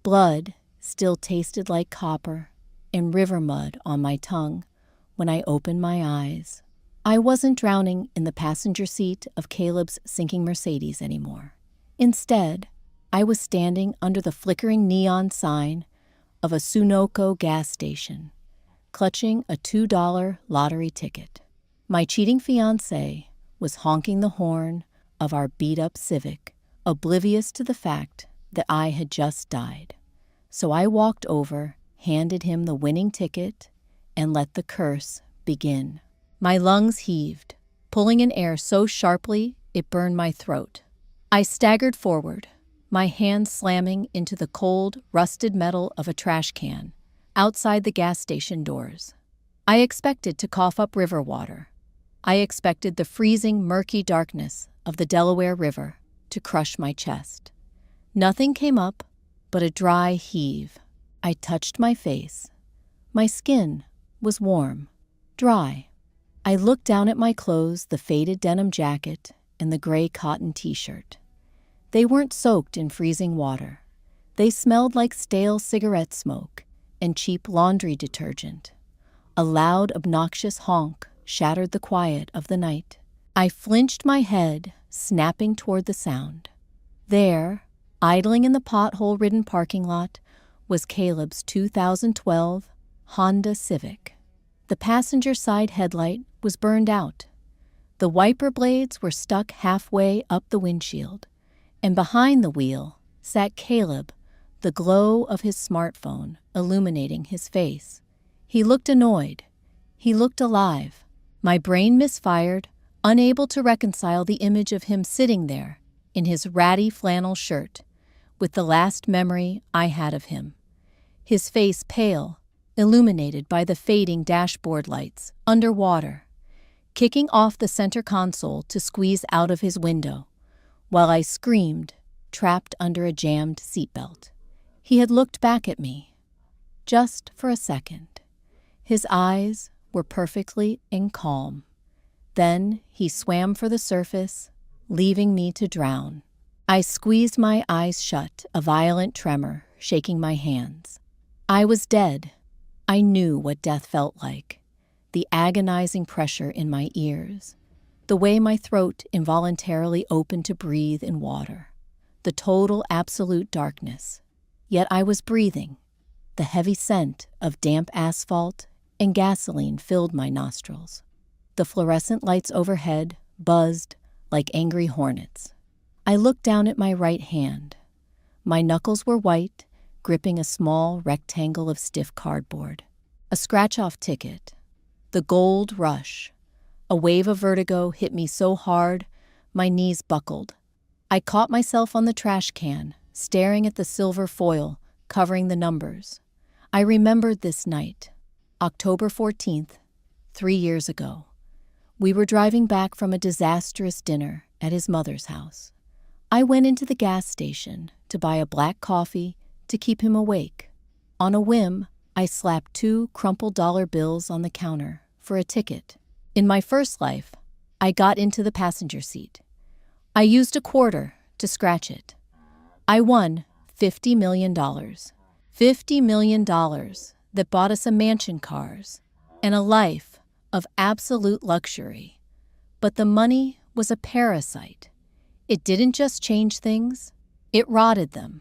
Blood still tasted like copper and river mud on my tongue when I opened my eyes. I wasn't drowning in the passenger seat of Caleb's sinking Mercedes anymore. Instead, I was standing under the flickering neon sign of a Sunoco gas station, clutching a $2 lottery ticket. My cheating fiancé was honking the horn of our beat-up Civic, oblivious to the fact that I had just died. So I walked over, handed him the winning ticket, and let the curse begin. My lungs heaved, pulling in air so sharply it burned my throat. I staggered forward, my hand slamming into the cold, rusted metal of a trash can outside the gas station doors. I expected to cough up river water. I expected the freezing, murky darkness of the Delaware River to crush my chest. Nothing came up but a dry heave. I touched my face. My skin was warm, dry. I looked down at my clothes, the faded denim jacket and the gray cotton t-shirt. They weren't soaked in freezing water. They smelled like stale cigarette smoke and cheap laundry detergent. A loud, obnoxious honk shattered the quiet of the night. I flinched my head, snapping toward the sound. There, idling in the pothole-ridden parking lot, was Caleb's 2012 Honda Civic. The passenger side headlight was burned out. The wiper blades were stuck halfway up the windshield, and behind the wheel sat Caleb, the glow of his smartphone illuminating his face. He looked annoyed. He looked alive. My brain misfired, unable to reconcile the image of him sitting there in his ratty flannel shirt with the last memory I had of him. His face pale, illuminated by the fading dashboard lights, underwater, kicking off the center console to squeeze out of his window, while I screamed, trapped under a jammed seatbelt. He had looked back at me, just for a second. His eyes were perfectly in calm. Then he swam for the surface, leaving me to drown. I squeezed my eyes shut, a violent tremor shaking my hands. I was dead. I knew what death felt like. The agonizing pressure in my ears, the way my throat involuntarily opened to breathe in water, the total absolute darkness. Yet I was breathing. The heavy scent of damp asphalt and gasoline filled my nostrils. The fluorescent lights overhead buzzed like angry hornets. I looked down at my right hand. My knuckles were white, gripping a small rectangle of stiff cardboard. A scratch-off ticket. The gold rush. A wave of vertigo hit me so hard, my knees buckled. I caught myself on the trash can, staring at the silver foil covering the numbers. I remembered this night, October 14th, 3 years ago. We were driving back from a disastrous dinner at his mother's house. I went into the gas station to buy a black coffee to keep him awake. On a whim, I slapped 2 crumpled dollar bills on the counter for a ticket. In my first life, I got into the passenger seat. I used a quarter to scratch it. I won $50 million. $50 million that bought us a mansion, cars, and a life of absolute luxury. But the money was a parasite. It didn't just change things, it rotted them.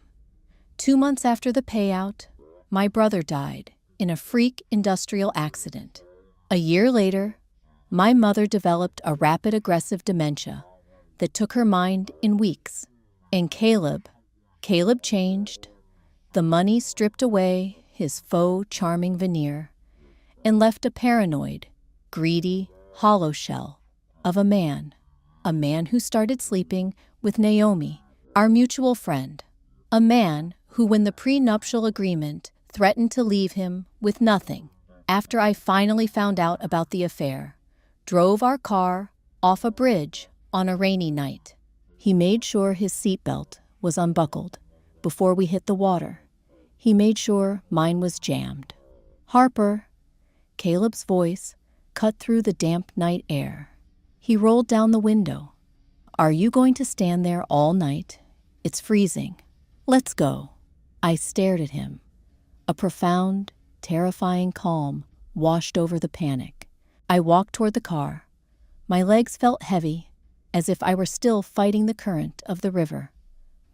2 months after the payout, my brother died in a freak industrial accident. A year later, my mother developed a rapid aggressive dementia that took her mind in weeks. And Caleb changed. The money stripped away his faux charming veneer and left a paranoid, greedy, hollow shell of a man who started sleeping with Naomi, our mutual friend, a man who, when the prenuptial agreement threatened to leave him with nothing after I finally found out about the affair, drove our car off a bridge on a rainy night. He made sure his seatbelt was unbuckled before we hit the water. He made sure mine was jammed. Harper, Caleb's voice cut through the damp night air. He rolled down the window. Are you going to stand there all night? It's freezing. Let's go. I stared at him. A profound, terrifying calm washed over the panic. I walked toward the car. My legs felt heavy, as if I were still fighting the current of the river.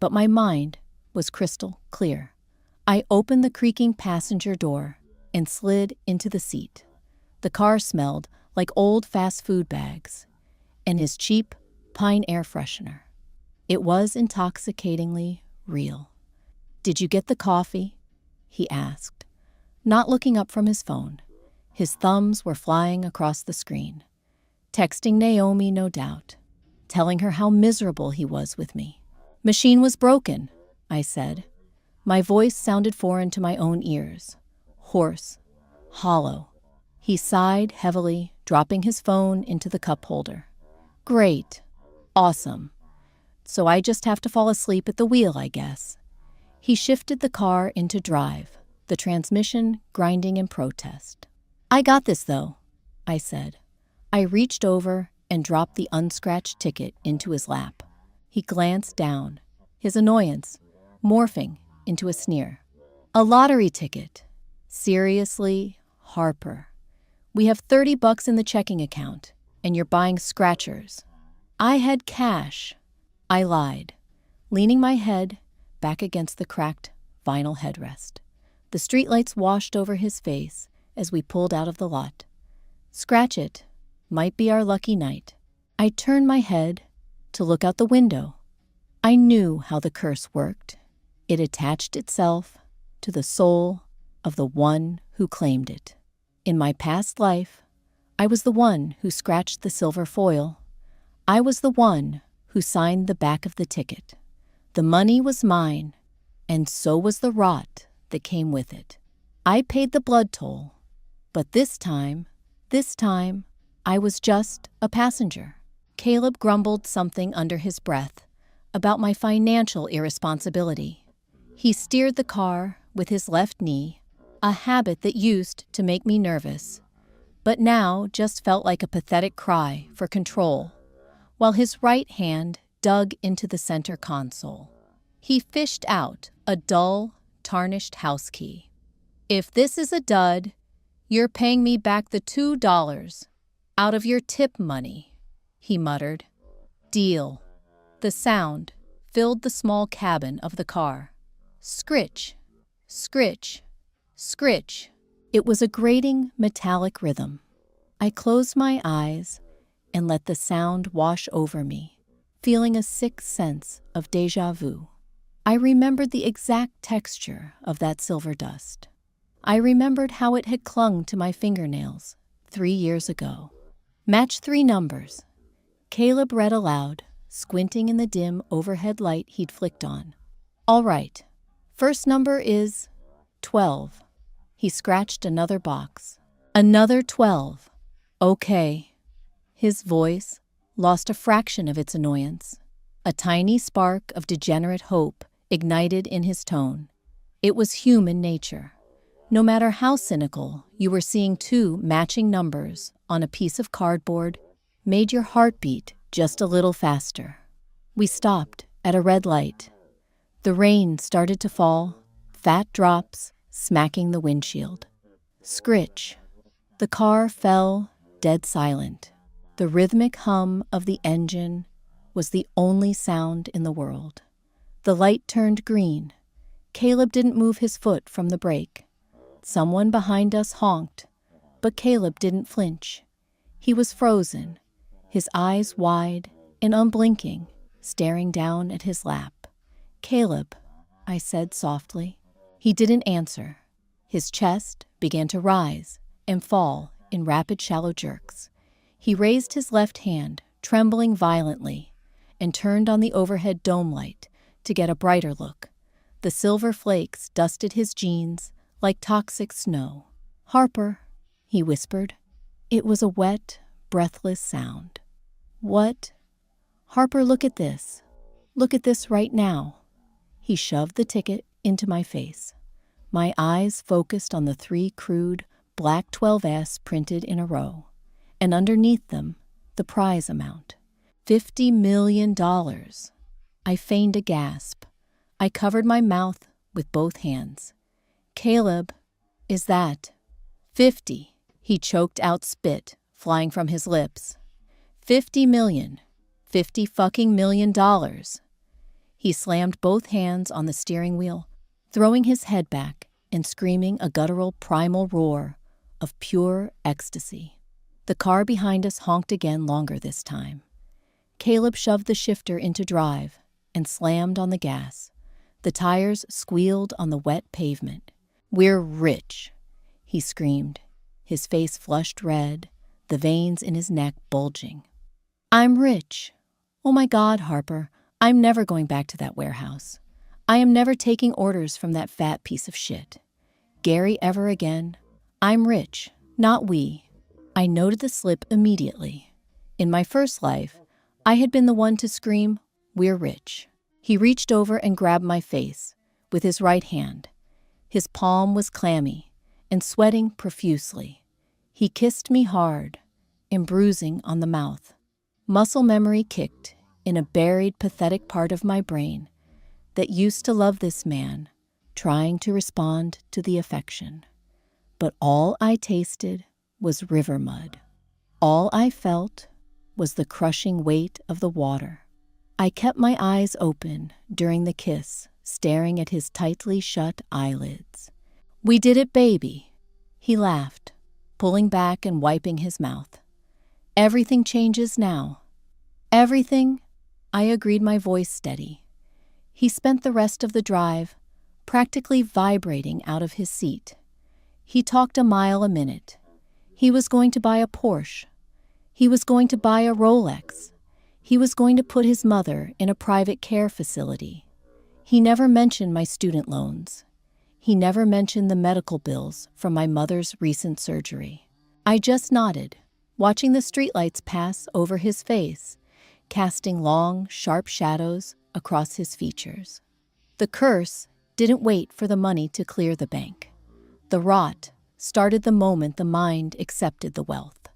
But my mind was crystal clear. I opened the creaking passenger door and slid into the seat. The car smelled like old fast food bags and his cheap pine air freshener. It was intoxicatingly real. "Did you get the coffee?" he asked, not looking up from his phone. His thumbs were flying across the screen. Texting Naomi, no doubt, telling her how miserable he was with me. "Machine was broken," I said. My voice sounded foreign to my own ears. Hoarse, hollow. He sighed heavily, dropping his phone into the cup holder. "Great. Awesome. So I just have to fall asleep at the wheel, I guess." He shifted the car into drive, the transmission grinding in protest. "I got this, though," I said. I reached over and dropped the unscratched ticket into his lap. He glanced down, his annoyance morphing into a sneer. "A lottery ticket. Seriously, Harper. We have $30 in the checking account, and you're buying scratchers." "I had cash," I lied, leaning my head back against the cracked vinyl headrest. The streetlights washed over his face as we pulled out of the lot. "Scratch it. Might be our lucky night." I turned my head to look out the window. I knew how the curse worked. It attached itself to the soul of the one who claimed it. In my past life, I was the one who scratched the silver foil. I was the one who signed the back of the ticket. The money was mine, and so was the rot that came with it. I paid the blood toll, but this time, I was just a passenger. Caleb grumbled something under his breath about my financial irresponsibility. He steered the car with his left knee, a habit that used to make me nervous, but now just felt like a pathetic cry for control, while his right hand dug into the center console. He fished out a dull, tarnished house key. "If this is a dud, you're paying me back the $2 out of your tip money," he muttered. "Deal." The sound filled the small cabin of the car. Scritch, scritch, scritch. It was a grating, metallic rhythm. I closed my eyes and let the sound wash over me, feeling a sick sense of déjà vu. I remembered the exact texture of that silver dust. I remembered how it had clung to my fingernails 3 years ago. "Match 3 numbers," Caleb read aloud, squinting in the dim overhead light he'd flicked on. "All right. First number is 12. He scratched another box. "Another 12. Okay." His voice lost a fraction of its annoyance. A tiny spark of degenerate hope ignited in his tone. It was human nature. No matter how cynical, you were seeing 2 matching numbers on a piece of cardboard made your heart beat just a little faster. We stopped at a red light. The rain started to fall, fat drops smacking the windshield. Scritch. The car fell dead silent. The rhythmic hum of the engine was the only sound in the world. The light turned green. Caleb didn't move his foot from the brake. Someone behind us honked, but Caleb didn't flinch. He was frozen, his eyes wide and unblinking, staring down at his lap. "Caleb," I said softly. He didn't answer. His chest began to rise and fall in rapid, shallow jerks. He raised his left hand, trembling violently, and turned on the overhead dome light to get a brighter look. The silver flakes dusted his jeans like toxic snow. "Harper," he whispered. It was a wet, breathless sound. "What?" "Harper, look at this. Look at this right now." He shoved the ticket into my face. My eyes focused on the 3 crude, black 12S printed in a row, and underneath them, the prize amount. $50 million. I feigned a gasp. I covered my mouth with both hands. "Caleb, is that 50?" He choked out spit flying from his lips. 50 million. 50 fucking million dollars. He slammed both hands on the steering wheel, throwing his head back and screaming a guttural primal roar of pure ecstasy. The car behind us honked again, longer this time. Caleb shoved the shifter into drive and slammed on the gas. The tires squealed on the wet pavement. "We're rich," he screamed, his face flushed red, the veins in his neck bulging. "I'm rich. Oh my God, Harper, I'm never going back to that warehouse. I am never taking orders from that fat piece of shit. Gary ever again. I'm rich, not we." I noted the slip immediately. In my first life, I had been the one to scream, "We're rich." He reached over and grabbed my face with his right hand. His palm was clammy and sweating profusely. He kissed me hard and bruising on the mouth. Muscle memory kicked in a buried, pathetic part of my brain that used to love this man, trying to respond to the affection. But all I tasted was river mud. All I felt was the crushing weight of the water. I kept my eyes open during the kiss, staring at his tightly shut eyelids. "We did it, baby," he laughed, pulling back and wiping his mouth. "Everything changes now." "Everything?" I agreed, my voice steady. He spent the rest of the drive practically vibrating out of his seat. He talked a mile a minute. He was going to buy a Porsche. He was going to buy a Rolex. He was going to put his mother in a private care facility. He never mentioned my student loans. He never mentioned the medical bills from my mother's recent surgery. I just nodded, watching the streetlights pass over his face, casting long, sharp shadows across his features. The curse didn't wait for the money to clear the bank. The rot started the moment the mind accepted the wealth.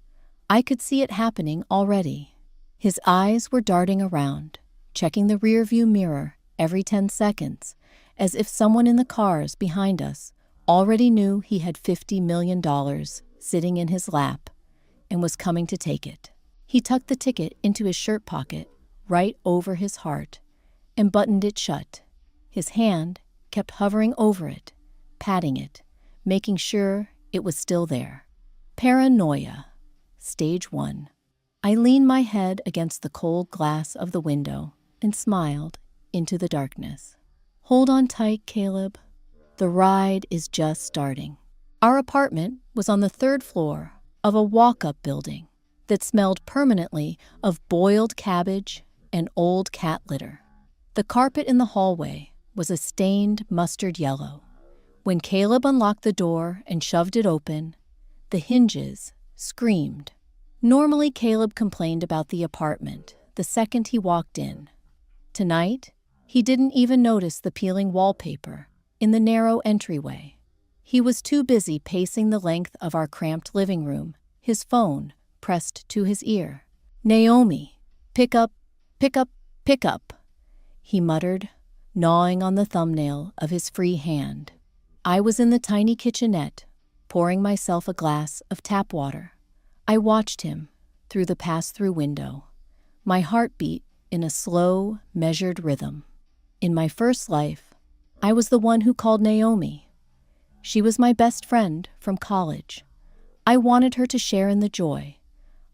I could see it happening already. His eyes were darting around, checking the rearview mirror every 10 seconds, as if someone in the cars behind us already knew he had $50 million sitting in his lap and was coming to take it. He tucked the ticket into his shirt pocket, right over his heart, and buttoned it shut. His hand kept hovering over it, patting it, making sure it was still there. Paranoia. Stage 1. I leaned my head against the cold glass of the window and smiled into the darkness. "Hold on tight, Caleb. The ride is just starting." Our apartment was on the 3rd floor of a walk-up building that smelled permanently of boiled cabbage and old cat litter. The carpet in the hallway was a stained mustard yellow. When Caleb unlocked the door and shoved it open, the hinges screamed. Normally, Caleb complained about the apartment the second he walked in. Tonight, he didn't even notice the peeling wallpaper in the narrow entryway. He was too busy pacing the length of our cramped living room, his phone pressed to his ear. "Naomi, pick up, pick up, pick up," he muttered, gnawing on the thumbnail of his free hand. I was in the tiny kitchenette, pouring myself a glass of tap water. I watched him through the pass-through window, my heart beat in a slow, measured rhythm. In my first life, I was the one who called Naomi. She was my best friend from college. I wanted her to share in the joy.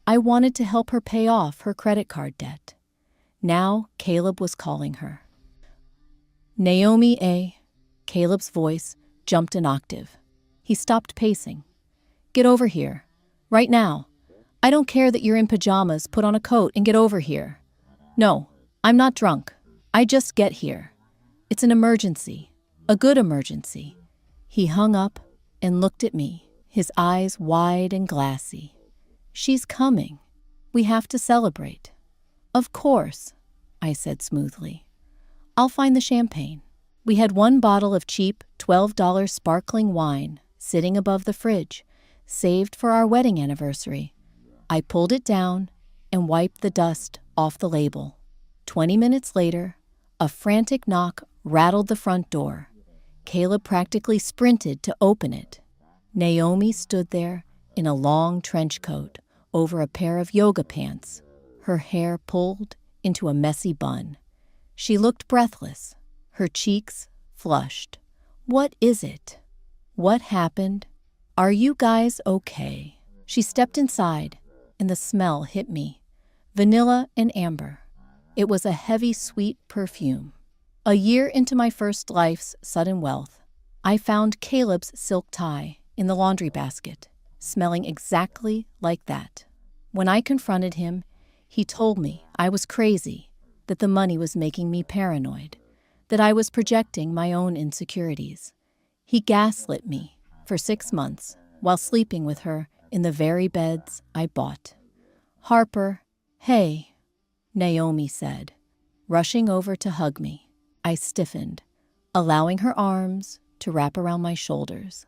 I wanted to help her pay off her credit card debt. Now Caleb was calling her. "Naomi A." Caleb's voice jumped an octave. He stopped pacing. "Get over here. Right now. I don't care that you're in pajamas. Put on a coat and get over here." "No, I'm not drunk. I just get here. It's an emergency. A good emergency." He hung up and looked at me, his eyes wide and glassy. "She's coming. We have to celebrate." "Of course," I said smoothly. "I'll find the champagne." We had one bottle of cheap $12 sparkling wine sitting above the fridge, saved for our wedding anniversary. I pulled it down and wiped the dust off the label. 20 minutes later, a frantic knock rattled the front door. Caleb practically sprinted to open it. Naomi stood there in a long trench coat over a pair of yoga pants, her hair pulled into a messy bun. She looked breathless, her cheeks flushed. "What is it? What happened? Are you guys okay?" She stepped inside, and the smell hit me. Vanilla and amber. It was a heavy, sweet perfume. A year into my first life's sudden wealth, I found Caleb's silk tie in the laundry basket, smelling exactly like that. When I confronted him, he told me I was crazy, that the money was making me paranoid, that I was projecting my own insecurities. He gaslit me for 6 months while sleeping with her in the very beds I bought. "Harper, hey," Naomi said, rushing over to hug me. I stiffened, allowing her arms to wrap around my shoulders.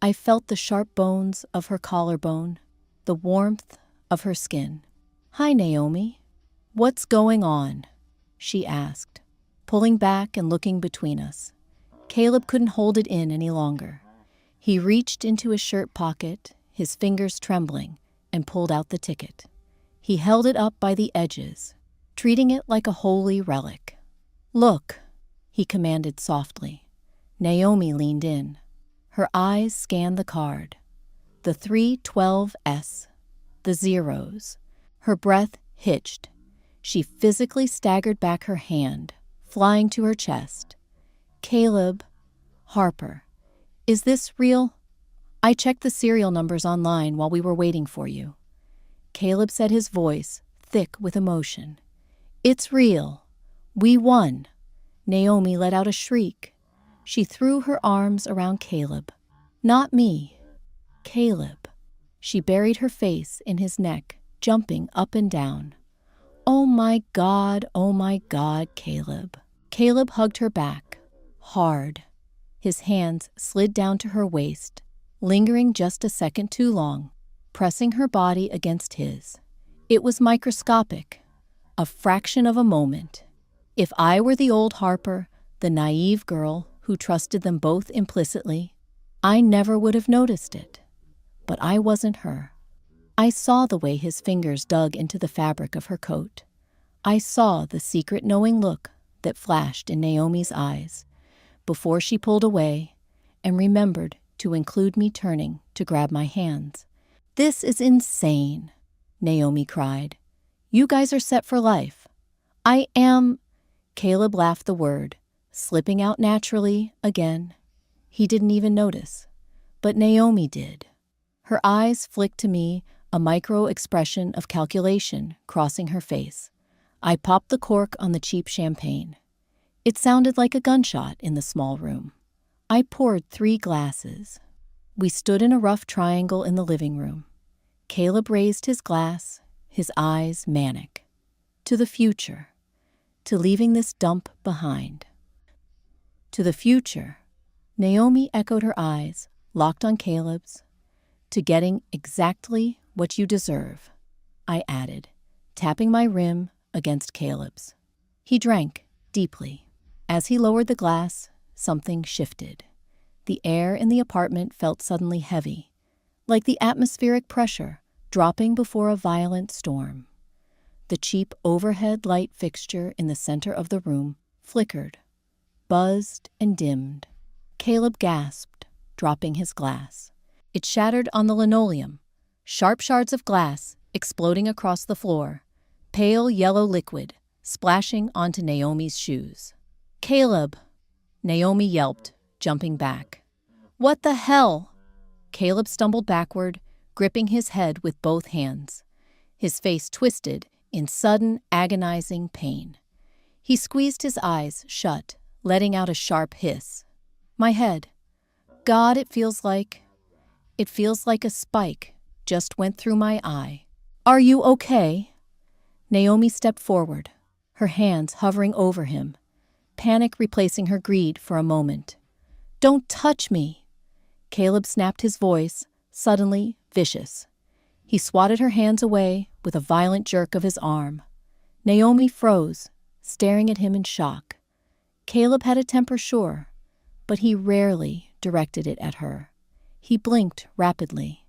I felt the sharp bones of her collarbone, the warmth of her skin. "Hi, Naomi. What's going on?" she asked, pulling back and looking between us. Caleb couldn't hold it in any longer. He reached into his shirt pocket, his fingers trembling, and pulled out the ticket. He held it up by the edges, treating it like a holy relic. "Look," he commanded softly. Naomi leaned in. Her eyes scanned the card. The 312S, the zeros. Her breath hitched. She physically staggered back her hand, flying to her chest. "Caleb, Harper, is this real? I checked the serial numbers online while we were waiting for you." Caleb said, his voice thick with emotion. "It's real. We won." Naomi let out a shriek. She threw her arms around Caleb. "Not me. Caleb." She buried her face in his neck, jumping up and down. Oh my God, Caleb." Caleb hugged her back, hard. His hands slid down to her waist, lingering just a second too long, pressing her body against his. It was microscopic, a fraction of a moment. If I were the old Harper, the naive girl who trusted them both implicitly, I never would have noticed it. But I wasn't her. I saw the way his fingers dug into the fabric of her coat. I saw the secret knowing look that flashed in Naomi's eyes before she pulled away and remembered to include me turning to grab my hands. "This is insane," Naomi cried. "You guys are set for life." "I am," Caleb laughed the word, slipping out naturally again. He didn't even notice, but Naomi did. Her eyes flicked to me, a micro-expression of calculation crossing her face. I popped the cork on the cheap champagne. It sounded like a gunshot in the small room. I poured 3 glasses. We stood in a rough triangle in the living room. Caleb raised his glass, his eyes manic. To the future. To leaving this dump behind. To the future. Naomi echoed, her eyes locked on Caleb's. To getting exactly what you deserve, I added, tapping my rim against Caleb's. He drank deeply. As he lowered the glass, something shifted. The air in the apartment felt suddenly heavy, like the atmospheric pressure dropping before a violent storm. The cheap overhead light fixture in the center of the room flickered, buzzed, and dimmed. Caleb gasped, dropping his glass. It shattered on the linoleum, sharp shards of glass exploding across the floor, pale yellow liquid splashing onto Naomi's shoes. "Caleb!" Naomi yelped, jumping back. "What the hell?" Caleb stumbled backward, gripping his head with both hands. His face twisted in sudden, agonizing pain. He squeezed his eyes shut, letting out a sharp hiss. My head. God, it feels like a spike just went through my eye. "Are you okay?" Naomi stepped forward, her hands hovering over him, panic replacing her greed for a moment. "Don't touch me!" Caleb snapped, his voice suddenly vicious. He swatted her hands away with a violent jerk of his arm. Naomi froze, staring at him in shock. Caleb had a temper, sure, but he rarely directed it at her. He blinked rapidly,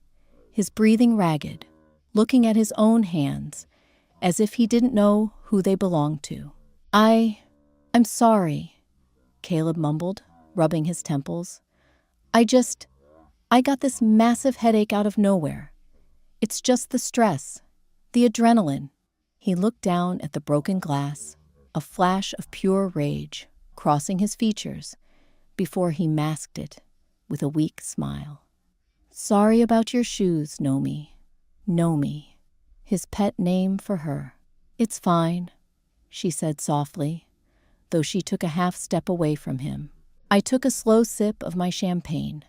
his breathing ragged, looking at his own hands as if he didn't know who they belonged to. I'm sorry," Caleb mumbled, rubbing his temples. I got this massive headache out of nowhere. It's just the stress, the adrenaline." He looked down at the broken glass, a flash of pure rage crossing his features before he masked it with a weak smile. "Sorry about your shoes, Nomi." Nomi, his pet name for her. "It's fine," she said softly, though she took a half step away from him. I took a slow sip of my champagne.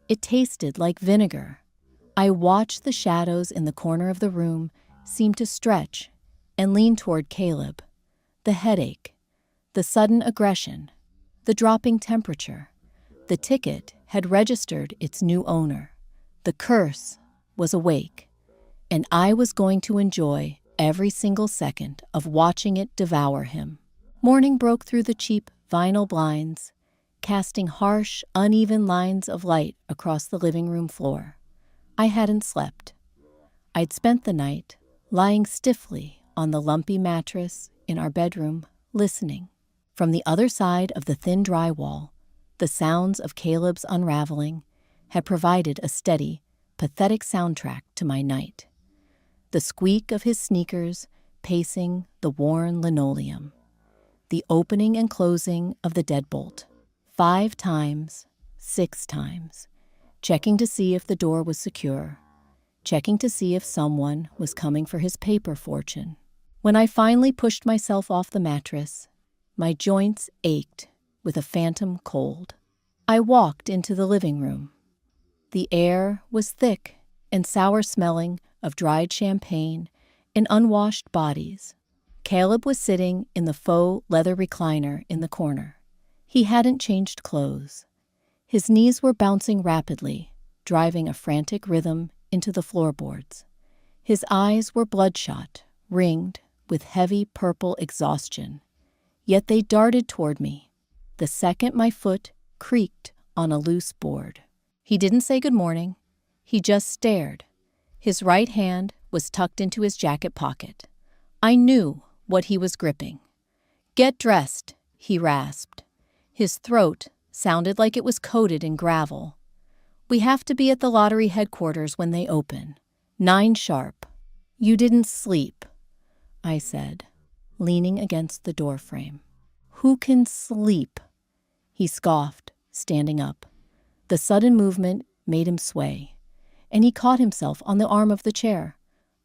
It tasted like vinegar. I watched the shadows in the corner of the room seem to stretch and lean toward Caleb. The headache, the sudden aggression, the dropping temperature. The ticket had registered its new owner. The curse was awake, and I was going to enjoy every single second of watching it devour him. Morning broke through the cheap vinyl blinds, casting harsh, uneven lines of light across the living room floor. I hadn't slept. I'd spent the night lying stiffly on the lumpy mattress in our bedroom, listening. From the other side of the thin drywall, the sounds of Caleb's unraveling had provided a steady, pathetic soundtrack to my night. The squeak of his sneakers pacing the worn linoleum. The opening and closing of the deadbolt. 5 times, 6 times. Checking to see if the door was secure. Checking to see if someone was coming for his paper fortune. When I finally pushed myself off the mattress, my joints ached with a phantom cold. I walked into the living room. The air was thick and sour-smelling of dried champagne and unwashed bodies. Caleb was sitting in the faux leather recliner in the corner. He hadn't changed clothes. His knees were bouncing rapidly, driving a frantic rhythm into the floorboards. His eyes were bloodshot, ringed with heavy purple exhaustion. Yet they darted toward me, the second my foot creaked on a loose board. He didn't say good morning. He just stared. His right hand was tucked into his jacket pocket. I knew what he was gripping. "Get dressed," he rasped. His throat sounded like it was coated in gravel. "We have to be at the lottery headquarters when they open. 9 sharp. You didn't sleep," I said, leaning against the doorframe. "Who can sleep?" He scoffed, standing up. The sudden movement made him sway, and he caught himself on the arm of the chair.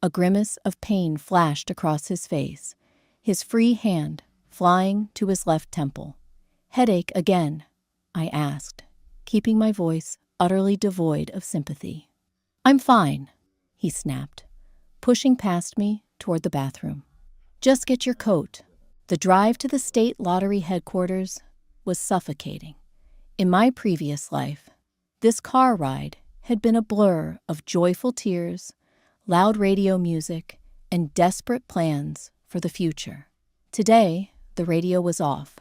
A grimace of pain flashed across his face, his free hand flying to his left temple. "Headache again?" I asked, keeping my voice utterly devoid of sympathy. "I'm fine," he snapped, pushing past me toward the bathroom. "Just get your coat." The drive to the state lottery headquarters was suffocating. In my previous life, this car ride had been a blur of joyful tears, loud radio music, and desperate plans for the future. Today, the radio was off.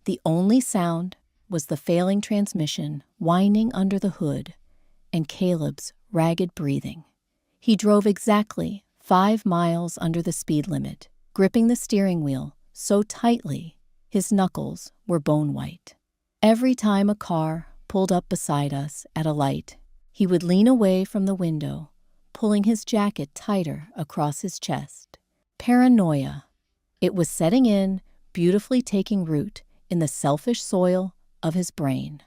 The only sound was the failing transmission whining under the hood and Caleb's ragged breathing. He drove exactly 5 miles under the speed limit, gripping the steering wheel so tightly his knuckles were bone white. Every time a car pulled up beside us at a light, he would lean away from the window, pulling his jacket tighter across his chest. Paranoia. It was setting in, beautifully taking root in the selfish soil of his brain.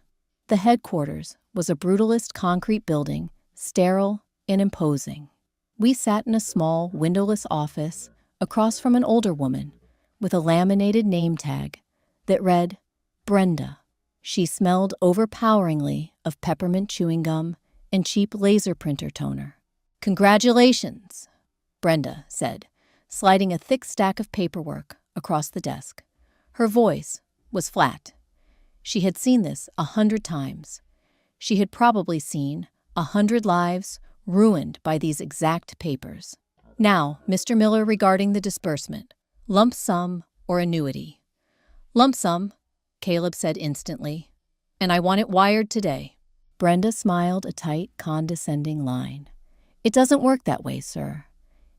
The headquarters was a brutalist concrete building, sterile and imposing. We sat in a small, windowless office across from an older woman with a laminated name tag that read, Brenda. She smelled overpoweringly of peppermint chewing gum and cheap laser printer toner. "Congratulations," Brenda said, sliding a thick stack of paperwork across the desk. Her voice was flat. She had seen this 100 times. She had probably seen 100 lives ruined by these exact papers. "Now, Mr. Miller, regarding the disbursement, lump sum or annuity?" "Lump sum," Caleb said instantly. and I want it wired today." Brenda smiled a tight, condescending line. "It doesn't work that way, sir.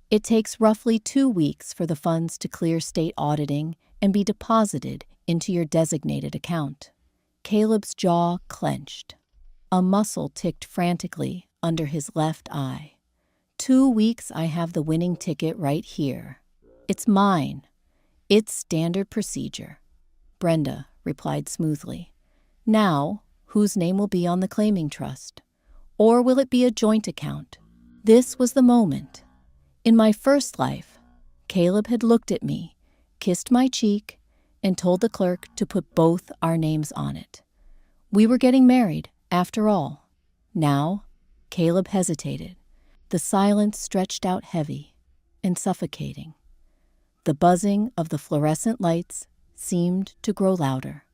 It takes roughly 2 weeks for the funds to clear state auditing and be deposited into your designated account." Caleb's jaw clenched. A muscle ticked frantically under his left eye. 2 weeks. I have the winning ticket right here. It's mine. It's standard procedure." Brenda replied smoothly. "Now, whose name will be on the claiming trust? Or will it be a joint account?" This was the moment. In my first life, Caleb had looked at me, kissed my cheek, and told the clerk to put both our names on it. We were getting married, after all. Now, Caleb hesitated. The silence stretched out heavy and suffocating. The buzzing of the fluorescent lights seemed to grow louder.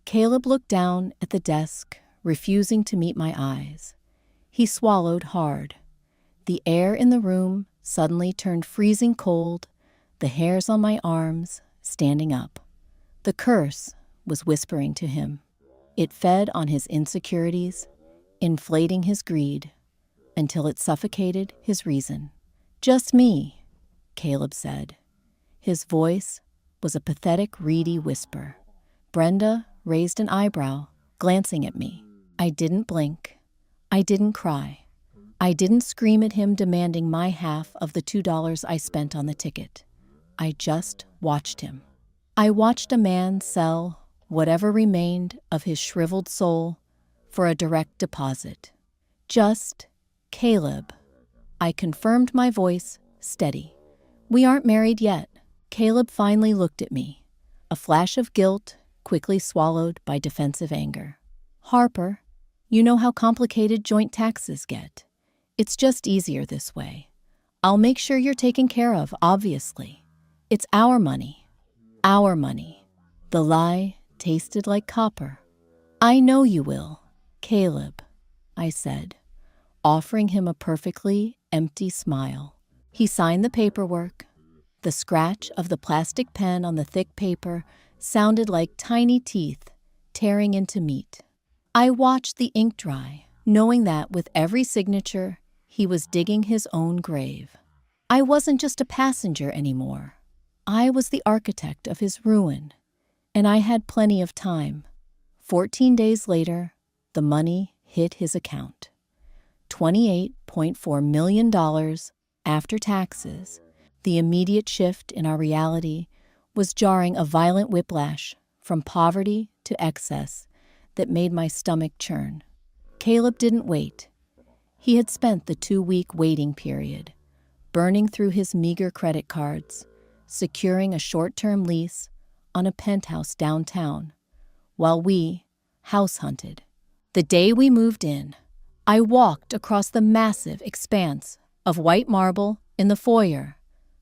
Caleb looked down at the desk, refusing to meet my eyes. He swallowed hard. The air in the room suddenly turned freezing cold, the hairs on my arms standing up. The curse was whispering to him. It fed on his insecurities, inflating his greed, until it suffocated his reason. "Just me," Caleb said. His voice was a pathetic, reedy whisper. Brenda raised an eyebrow, glancing at me. I didn't blink. I didn't cry. I didn't scream at him demanding my half of the $2 I spent on the ticket. I just watched him. I watched a man sell whatever remained of his shriveled soul for a direct deposit. "Just Caleb." I confirmed, my voice steady. "We aren't married yet." Caleb finally looked at me, a flash of guilt quickly swallowed by defensive anger. "Harper, you know how complicated joint taxes get. It's just easier this way. I'll make sure you're taken care of, obviously. It's our money. Our money." The lie tasted like copper. "I know you will, Caleb," I said, offering him a perfectly empty smile. He signed the paperwork. The scratch of the plastic pen on the thick paper sounded like tiny teeth tearing into meat. I watched the ink dry, knowing that with every signature, he was digging his own grave. I wasn't just a passenger anymore. I was the architect of his ruin, and I had plenty of time. 14 days later, the money hit his account. $28.4 million after taxes. The immediate shift in our reality was jarring a violent whiplash from poverty to excess that made my stomach churn. Caleb didn't wait. He had spent the 2-week waiting period, burning through his meager credit cards, securing a short-term lease on a penthouse downtown, while we house hunted. The day we moved in, I walked across the massive expanse of white marble in the foyer,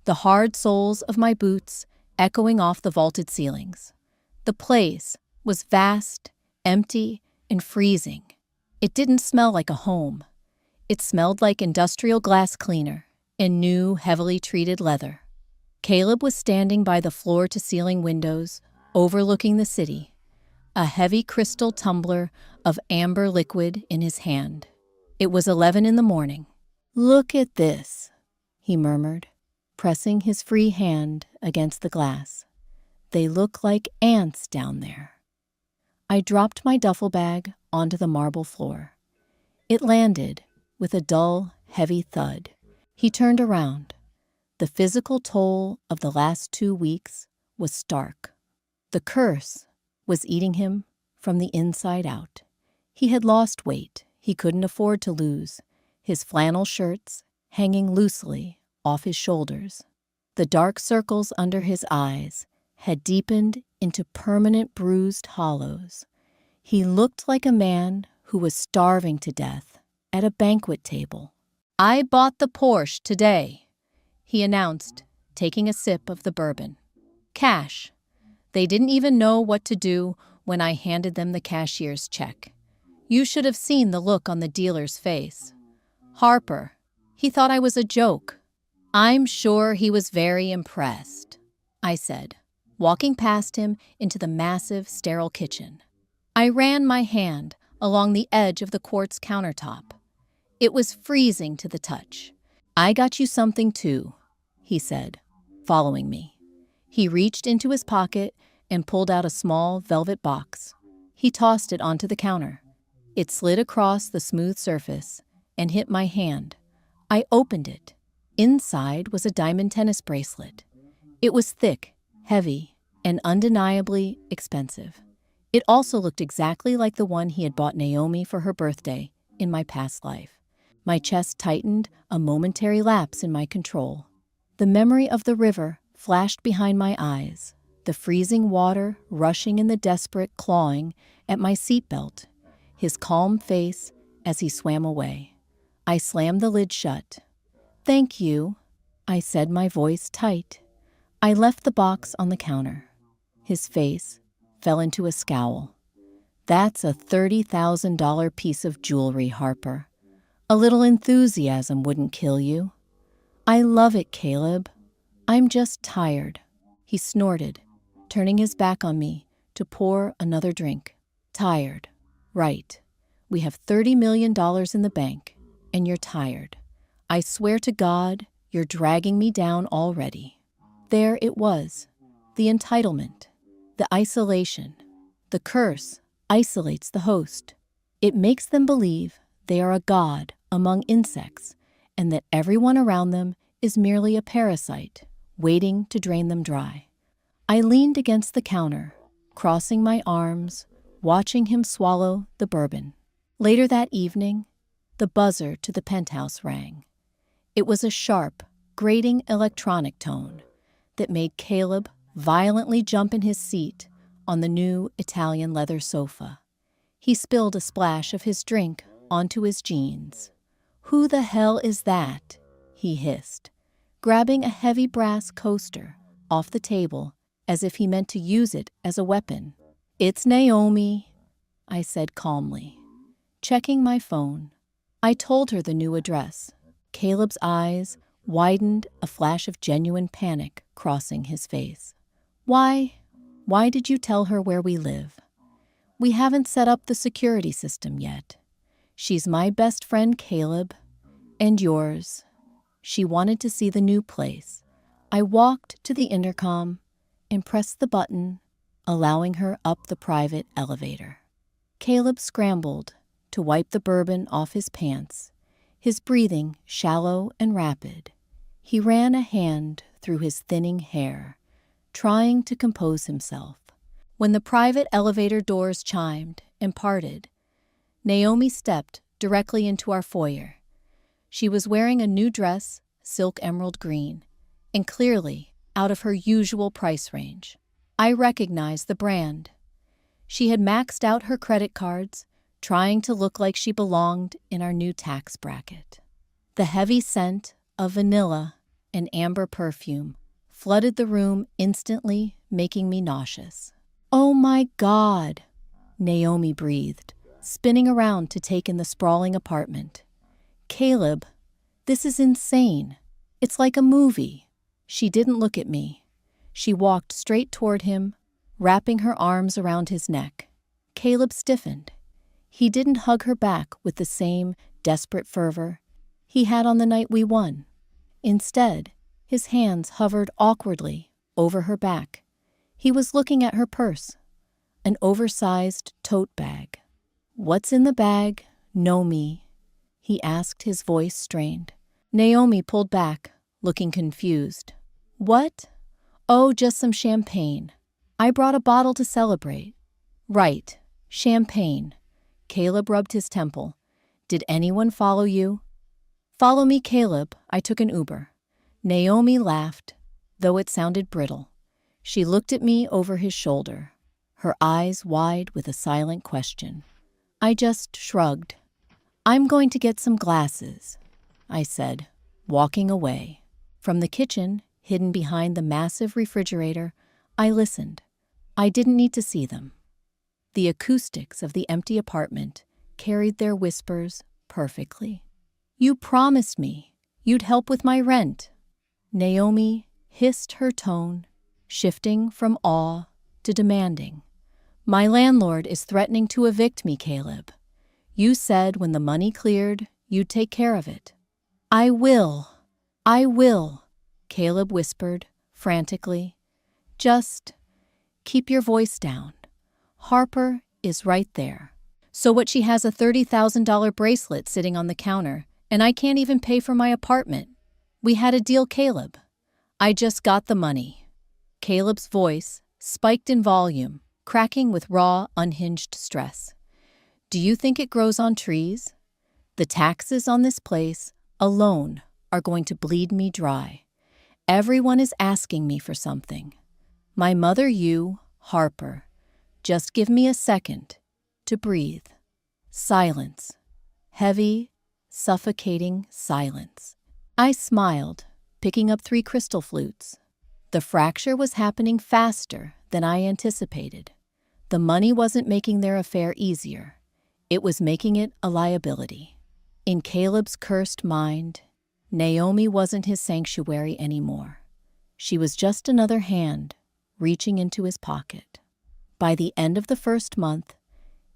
the hard soles of my boots echoing off the vaulted ceilings. The place was vast, empty, and freezing. It didn't smell like a home. It smelled like industrial glass cleaner and new, heavily treated leather. Caleb was standing by the floor-to-ceiling windows, overlooking the city, a heavy crystal tumbler of amber liquid in his hand. It was 11 in the morning. "Look at this," he murmured, pressing his free hand against the glass. "They look like ants down there." I dropped my duffel bag onto the marble floor. It landed with a dull, heavy thud. He turned around. The physical toll of the last 2 weeks was stark. The curse was eating him from the inside out. He had lost weight he couldn't afford to lose, his flannel shirts hanging loosely off his shoulders. The dark circles under his eyes had deepened into permanent bruised hollows. He looked like a man who was starving to death at a banquet table. "I bought the Porsche today," he announced, taking a sip of the bourbon. "Cash. They didn't even know what to do when I handed them the cashier's check. You should have seen the look on the dealer's face. Harper, he thought I was a joke." "I'm sure he was very impressed," I said, walking past him into the massive, sterile kitchen. I ran my hand along the edge of the quartz countertop. It was freezing to the touch. "I got you something too," he said, following me. He reached into his pocket and pulled out a small velvet box. He tossed it onto the counter. It slid across the smooth surface and hit my hand. I opened it. Inside was a diamond tennis bracelet. It was thick, heavy, and undeniably expensive. It also looked exactly like the one he had bought Naomi for her birthday in my past life. My chest tightened, a momentary lapse in my control. The memory of the river flashed behind my eyes, the freezing water rushing in the desperate clawing at my seatbelt, his calm face as he swam away. I slammed the lid shut. "Thank you," I said, my voice tight. I left the box on the counter. His face fell into a scowl. "That's a $30,000 piece of jewelry, Harper. A little enthusiasm wouldn't kill you." "I love it, Caleb. I'm just tired," he snorted, turning his back on me to pour another drink. "Tired. Right. We have $30 million in the bank, and you're tired. I swear to God, you're dragging me down already." There it was, the entitlement, the isolation. The curse isolates the host. It makes them believe they are a god among insects and that everyone around them is merely a parasite waiting to drain them dry. I leaned against the counter, crossing my arms, watching him swallow the bourbon. Later that evening, the buzzer to the penthouse rang. It was a sharp, grating electronic tone that made Caleb violently jump in his seat on the new Italian leather sofa. He spilled a splash of his drink onto his jeans. "Who the hell is that?" he hissed, grabbing a heavy brass coaster off the table as if he meant to use it as a weapon. "It's Naomi," I said calmly, checking my phone. I told her the new address. Caleb's eyes widened, a flash of genuine panic crossing his face. Why did you tell her where we live?" "We haven't set up the security system yet. She's my best friend, Caleb, and yours. She wanted to see the new place." I walked to the intercom and pressed the button, allowing her up the private elevator. Caleb scrambled to wipe the bourbon off his pants, his breathing shallow and rapid. He ran a hand through his thinning hair, trying to compose himself. When the private elevator doors chimed and parted, Naomi stepped directly into our foyer. She was wearing a new dress, silk emerald green, and clearly out of her usual price range. I recognized the brand. She had maxed out her credit cards, trying to look like she belonged in our new tax bracket. The heavy scent of vanilla and amber perfume flooded the room instantly, making me nauseous. "Oh my God," Naomi breathed, spinning around to take in the sprawling apartment. "Caleb, this is insane. It's like a movie." She didn't look at me. She walked straight toward him, wrapping her arms around his neck. Caleb stiffened. He didn't hug her back with the same desperate fervor he had on the night we won. Instead, his hands hovered awkwardly over her back. He was looking at her purse, an oversized tote bag. "What's in the bag? Know me?" he asked, his voice strained. Naomi pulled back, looking confused. "What? Oh, just some champagne. I brought a bottle to celebrate." "Right, champagne." Caleb rubbed his temple. "Did anyone follow you?" "Follow me, Caleb. I took an Uber." Naomi laughed, though it sounded brittle. She looked at me over his shoulder, her eyes wide with a silent question. I just shrugged. "I'm going to get some glasses," I said, walking away. From the kitchen, hidden behind the massive refrigerator, I listened. I didn't need to see them. The acoustics of the empty apartment carried their whispers perfectly. "You promised me you'd help with my rent." Naomi hissed, her tone shifting from awe to demanding. My landlord is threatening to evict me, Caleb. You said when the money cleared, you'd take care of it. I will. I will, Caleb whispered, frantically. Just keep your voice down. Harper is right there. So what, she has a $30,000 bracelet sitting on the counter, and I can't even pay for my apartment. We had a deal, Caleb. I just got the money. Caleb's voice spiked in volume, cracking with raw, unhinged stress. Do you think it grows on trees? The taxes on this place alone are going to bleed me dry. Everyone is asking me for something. My mother, you, Harper. Just give me a second to breathe. Silence. Heavy, suffocating silence. I smiled, picking up 3 crystal flutes. The fracture was happening faster than I anticipated. The money wasn't making their affair easier. It was making it a liability. In Caleb's cursed mind, Naomi wasn't his sanctuary anymore. She was just another hand reaching into his pocket. By the end of the first month,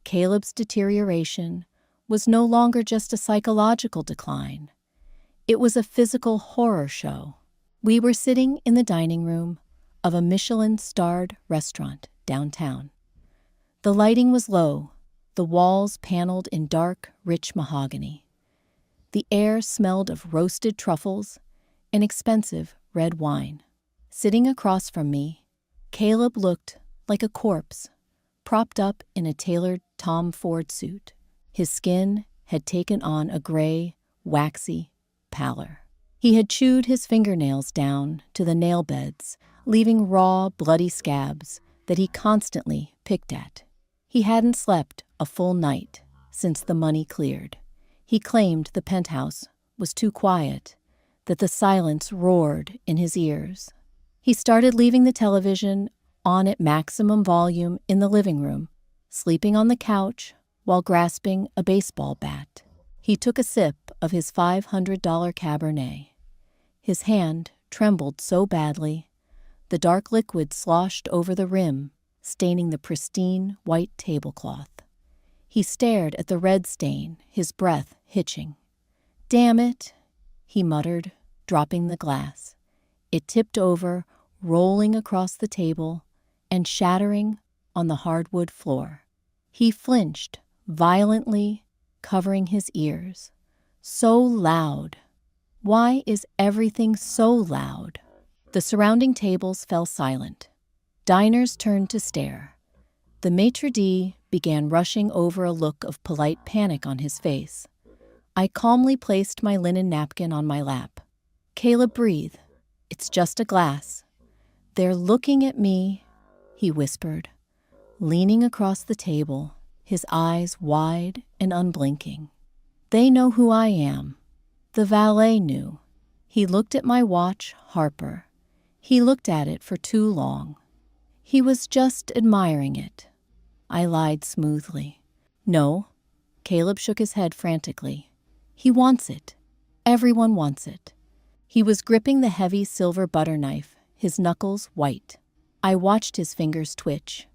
Caleb's deterioration was no longer just a psychological decline. It was a physical horror show. We were sitting in the dining room of a Michelin-starred restaurant downtown. The lighting was low, the walls paneled in dark, rich mahogany. The air smelled of roasted truffles and expensive red wine. Sitting across from me, Caleb looked like a corpse, propped up in a tailored Tom Ford suit. His skin had taken on a gray, waxy pallor. He had chewed his fingernails down to the nail beds, leaving raw, bloody scabs that he constantly picked at. He hadn't slept a full night since the money cleared. He claimed the penthouse was too quiet, that the silence roared in his ears. He started leaving the television on at maximum volume in the living room, sleeping on the couch while grasping a baseball bat. He took a sip of his $500 Cabernet. His hand trembled so badly, the dark liquid sloshed over the rim, staining the pristine white tablecloth. He stared at the red stain, his breath hitching. "Damn it," he muttered, dropping the glass. It tipped over, rolling across the table and shattering on the hardwood floor. He flinched violently, covering his ears. So loud. Why is everything so loud? The surrounding tables fell silent. Diners turned to stare. The maitre d' began rushing over, a look of polite panic on his face. I calmly placed my linen napkin on my lap. "Caleb, breathe. It's just a glass." "They're looking at me," he whispered, leaning across the table, his eyes wide and unblinking. "They know who I am. The valet knew." He looked at my watch, Harper. He looked at it for too long. He was just admiring it. I lied smoothly. "No." Caleb shook his head frantically. "He wants it. Everyone wants it." He was gripping the heavy silver butter knife, his knuckles white. I watched his fingers twitch.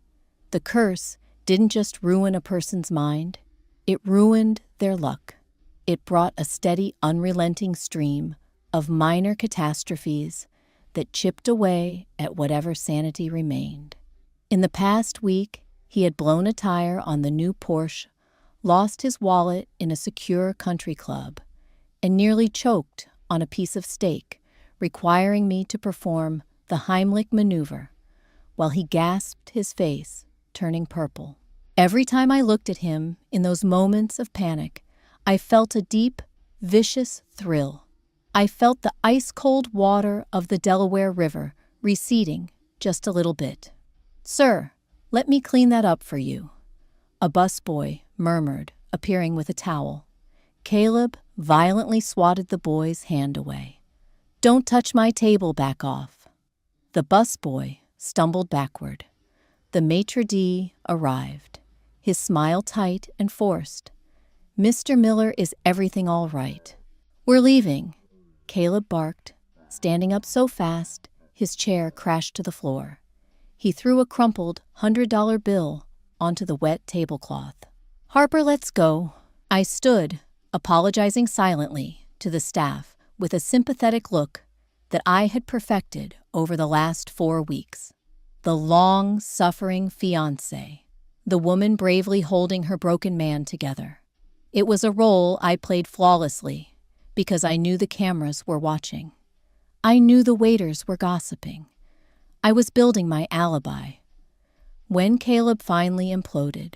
The curse didn't just ruin a person's mind, it ruined their luck. It brought a steady, unrelenting stream of minor catastrophes that chipped away at whatever sanity remained. In the past week, he had blown a tire on the new Porsche, lost his wallet in a secure country club, and nearly choked on a piece of steak, requiring me to perform the Heimlich maneuver, while he gasped, his face turning purple. Every time I looked at him in those moments of panic, I felt a deep, vicious thrill. I felt the ice-cold water of the Delaware River receding just a little bit. "Sir, let me clean that up for you," a busboy murmured, appearing with a towel. Caleb violently swatted the boy's hand away. "Don't touch my table, back off." The busboy stumbled backward. The maitre d' arrived, his smile tight and forced. "Mr. Miller, is everything all right?" "We're leaving," Caleb barked, standing up so fast his chair crashed to the floor. He threw a crumpled $100 bill onto the wet tablecloth. "Harper, let's go." I stood, apologizing silently to the staff with a sympathetic look that I had perfected over the last 4 weeks. The long-suffering fiancé, the woman bravely holding her broken man together. It was a role I played flawlessly because I knew the cameras were watching. I knew the waiters were gossiping. I was building my alibi. When Caleb finally imploded,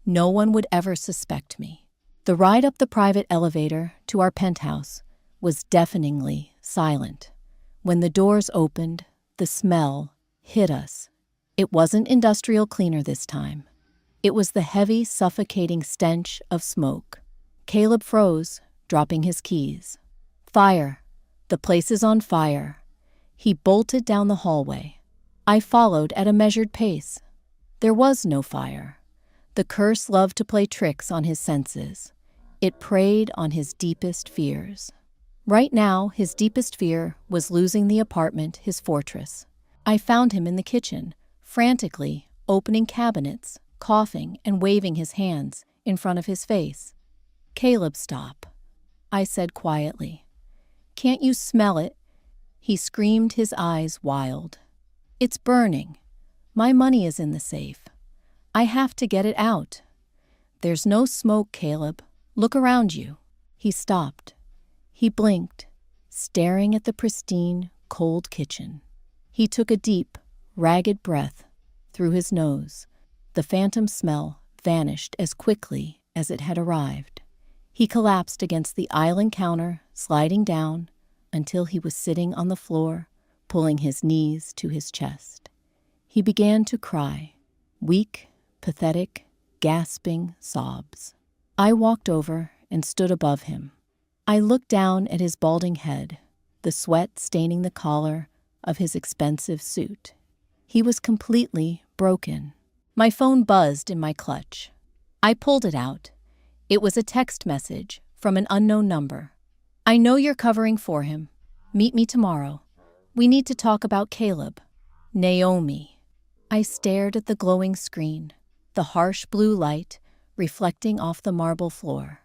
no one would ever suspect me. The ride up the private elevator to our penthouse was deafeningly silent. When the doors opened, the smell hit us. It wasn't industrial cleaner this time. It was the heavy, suffocating stench of smoke. Caleb froze, dropping his keys. "Fire! The place is on fire." He bolted down the hallway. I followed at a measured pace. There was no fire. The curse loved to play tricks on his senses. It preyed on his deepest fears. Right now, his deepest fear was losing the apartment, his fortress. I found him in the kitchen, frantically opening cabinets, coughing and waving his hands in front of his face. "Caleb, stop," I said quietly. "Can't you smell it?" He screamed, his eyes wild. "It's burning. My money is in the safe. I have to get it out." "There's no smoke, Caleb. Look around you." He stopped. He blinked, staring at the pristine, cold kitchen. He took a deep, ragged breath through his nose. The phantom smell vanished as quickly as it had arrived. He collapsed against the island counter, sliding down until he was sitting on the floor, pulling his knees to his chest. He began to cry, weak, pathetic, gasping sobs. I walked over and stood above him. I looked down at his balding head, the sweat staining the collar of his expensive suit. He was completely broken. My phone buzzed in my clutch. I pulled it out. It was a text message from an unknown number. "I know you're covering for him. Meet me tomorrow. We need to talk about Caleb. Naomi." I stared at the glowing screen, the harsh blue light reflecting off the marble floor.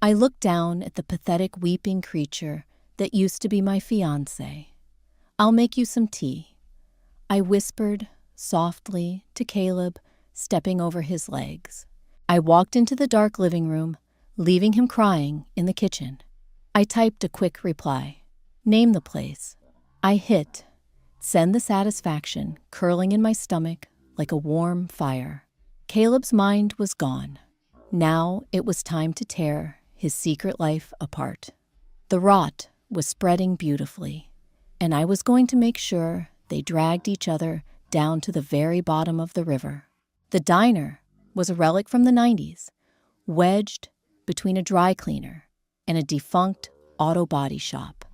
I looked down at the pathetic weeping creature that used to be my fiancé. "I'll make you some tea," I whispered softly to Caleb, stepping over his legs. I walked into the dark living room, leaving him crying in the kitchen. I typed a quick reply. "Name the place." I hit send, the satisfaction curling in my stomach like a warm fire. Caleb's mind was gone. Now it was time to tear his secret life apart. The rot was spreading beautifully, and I was going to make sure they dragged each other down to the very bottom of the river. The diner was a relic from the 90s, wedged between a dry cleaner and a defunct auto body shop.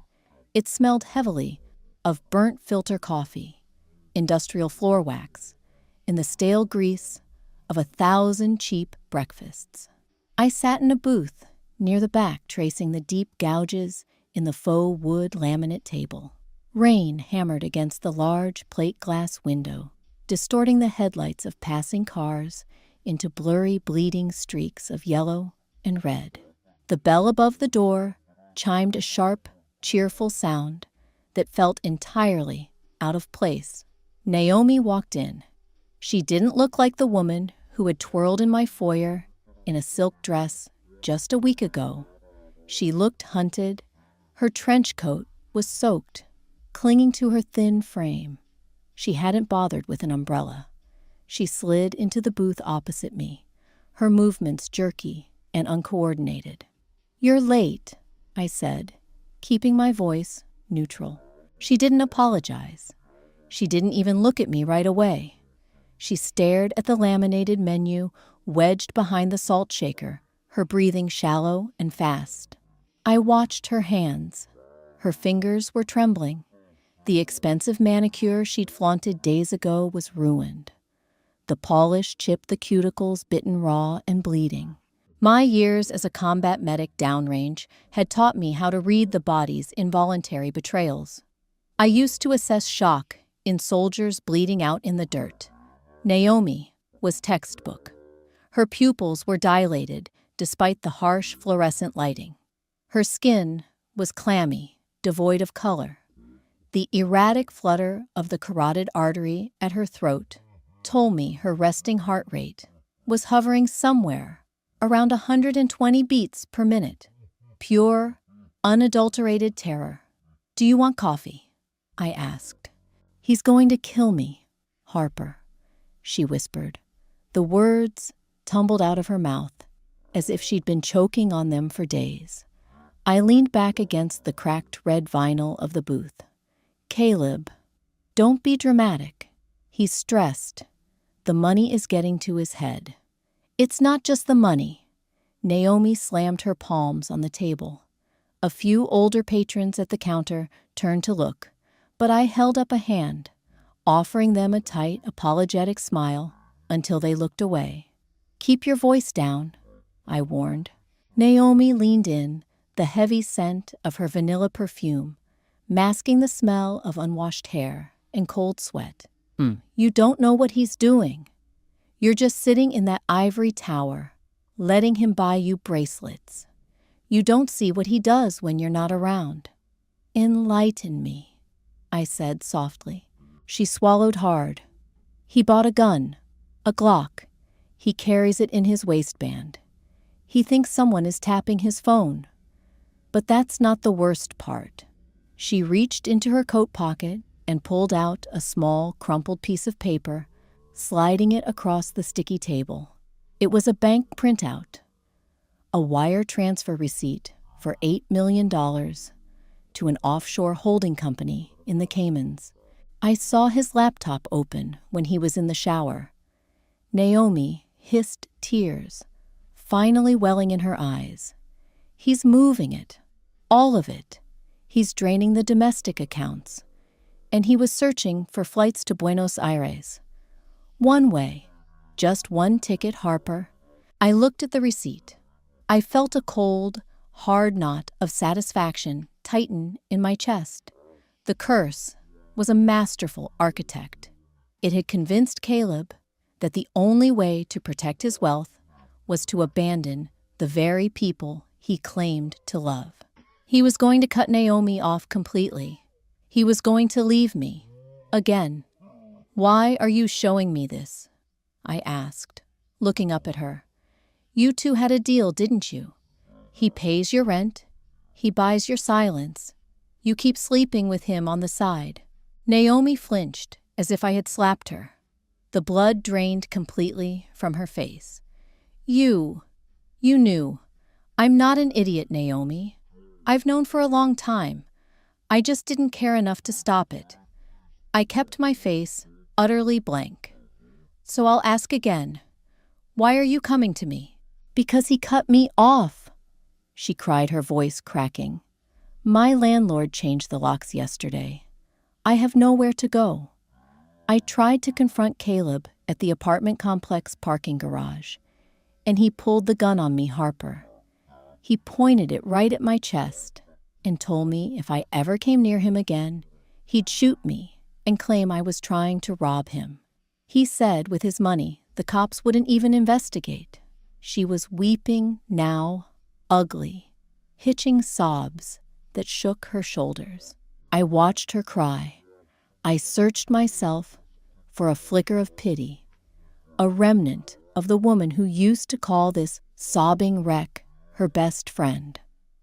It smelled heavily of burnt filter coffee, industrial floor wax, and the stale grease of 1,000 cheap breakfasts. I sat in a booth near the back, tracing the deep gouges in the faux wood laminate table. Rain hammered against the large plate glass window, distorting the headlights of passing cars into blurry, bleeding streaks of yellow and red. The bell above the door chimed a sharp, cheerful sound that felt entirely out of place. Naomi walked in. She didn't look like the woman who had twirled in my foyer in a silk dress just a week ago. She looked hunted. Her trench coat was soaked, clinging to her thin frame. She hadn't bothered with an umbrella. She slid into the booth opposite me, her movements jerky and uncoordinated. "You're late," I said, keeping my voice neutral. She didn't apologize. She didn't even look at me right away. She stared at the laminated menu wedged behind the salt shaker, her breathing shallow and fast. I watched her hands. Her fingers were trembling. The expensive manicure she'd flaunted days ago was ruined. The polish chipped the cuticles, bitten raw and bleeding. My years as a combat medic downrange had taught me how to read the body's involuntary betrayals. I used to assess shock in soldiers bleeding out in the dirt. Naomi was textbook. Her pupils were dilated despite the harsh fluorescent lighting. Her skin was clammy, devoid of color. The erratic flutter of the carotid artery at her throat told me her resting heart rate was hovering somewhere around 120 beats per minute. Pure, unadulterated terror. "Do you want coffee?" I asked. "He's going to kill me, Harper," she whispered. The words tumbled out of her mouth as if she'd been choking on them for days. I leaned back against the cracked red vinyl of the booth. "Caleb, don't be dramatic. He's stressed. The money is getting to his head." "It's not just the money." Naomi slammed her palms on the table. A few older patrons at the counter turned to look, but I held up a hand, offering them a tight, apologetic smile until they looked away. "Keep your voice down," I warned. Naomi leaned in, the heavy scent of her vanilla perfume masking the smell of unwashed hair and cold sweat. "You don't know what he's doing. You're just sitting in that ivory tower, letting him buy you bracelets. You don't see what he does when you're not around." "Enlighten me," I said softly. She swallowed hard. "He bought a gun, a Glock. He carries it in his waistband. He thinks someone is tapping his phone. But that's not the worst part." She reached into her coat pocket and pulled out a small, crumpled piece of paper, sliding it across the sticky table. It was a bank printout, a wire transfer receipt for $8 million to an offshore holding company in the Caymans. I saw his laptop open when he was in the shower. Naomi hissed tears, finally welling in her eyes. "He's moving it, all of it. He's draining the domestic accounts. And he was searching for flights to Buenos Aires. One way, just one ticket, Harper." I looked at the receipt. I felt a cold, hard knot of satisfaction tighten in my chest. The curse was a masterful architect. It had convinced Caleb that the only way to protect his wealth was to abandon the very people he claimed to love. He was going to cut Naomi off completely. He was going to leave me. Again. "Why are you showing me this?" I asked, looking up at her. "You two had a deal, didn't you? He pays your rent. He buys your silence. You keep sleeping with him on the side." Naomi flinched as if I had slapped her. The blood drained completely from her face. You knew. I'm not an idiot, Naomi. I've known for a long time. I just didn't care enough to stop it." I kept my face utterly blank. "So I'll ask again. Why are you coming to me?" "Because he cut me off," she cried, her voice cracking. "My landlord changed the locks yesterday. I have nowhere to go." I tried to confront Caleb at the apartment complex parking garage, and he pulled the gun on me, Harper. He pointed it right at my chest and told me if I ever came near him again, he'd shoot me and claim I was trying to rob him. He said with his money, the cops wouldn't even investigate. She was weeping now, ugly, hitching sobs that shook her shoulders. I watched her cry. I searched myself for a flicker of pity, a remnant of the woman who used to call this sobbing wreck her best friend.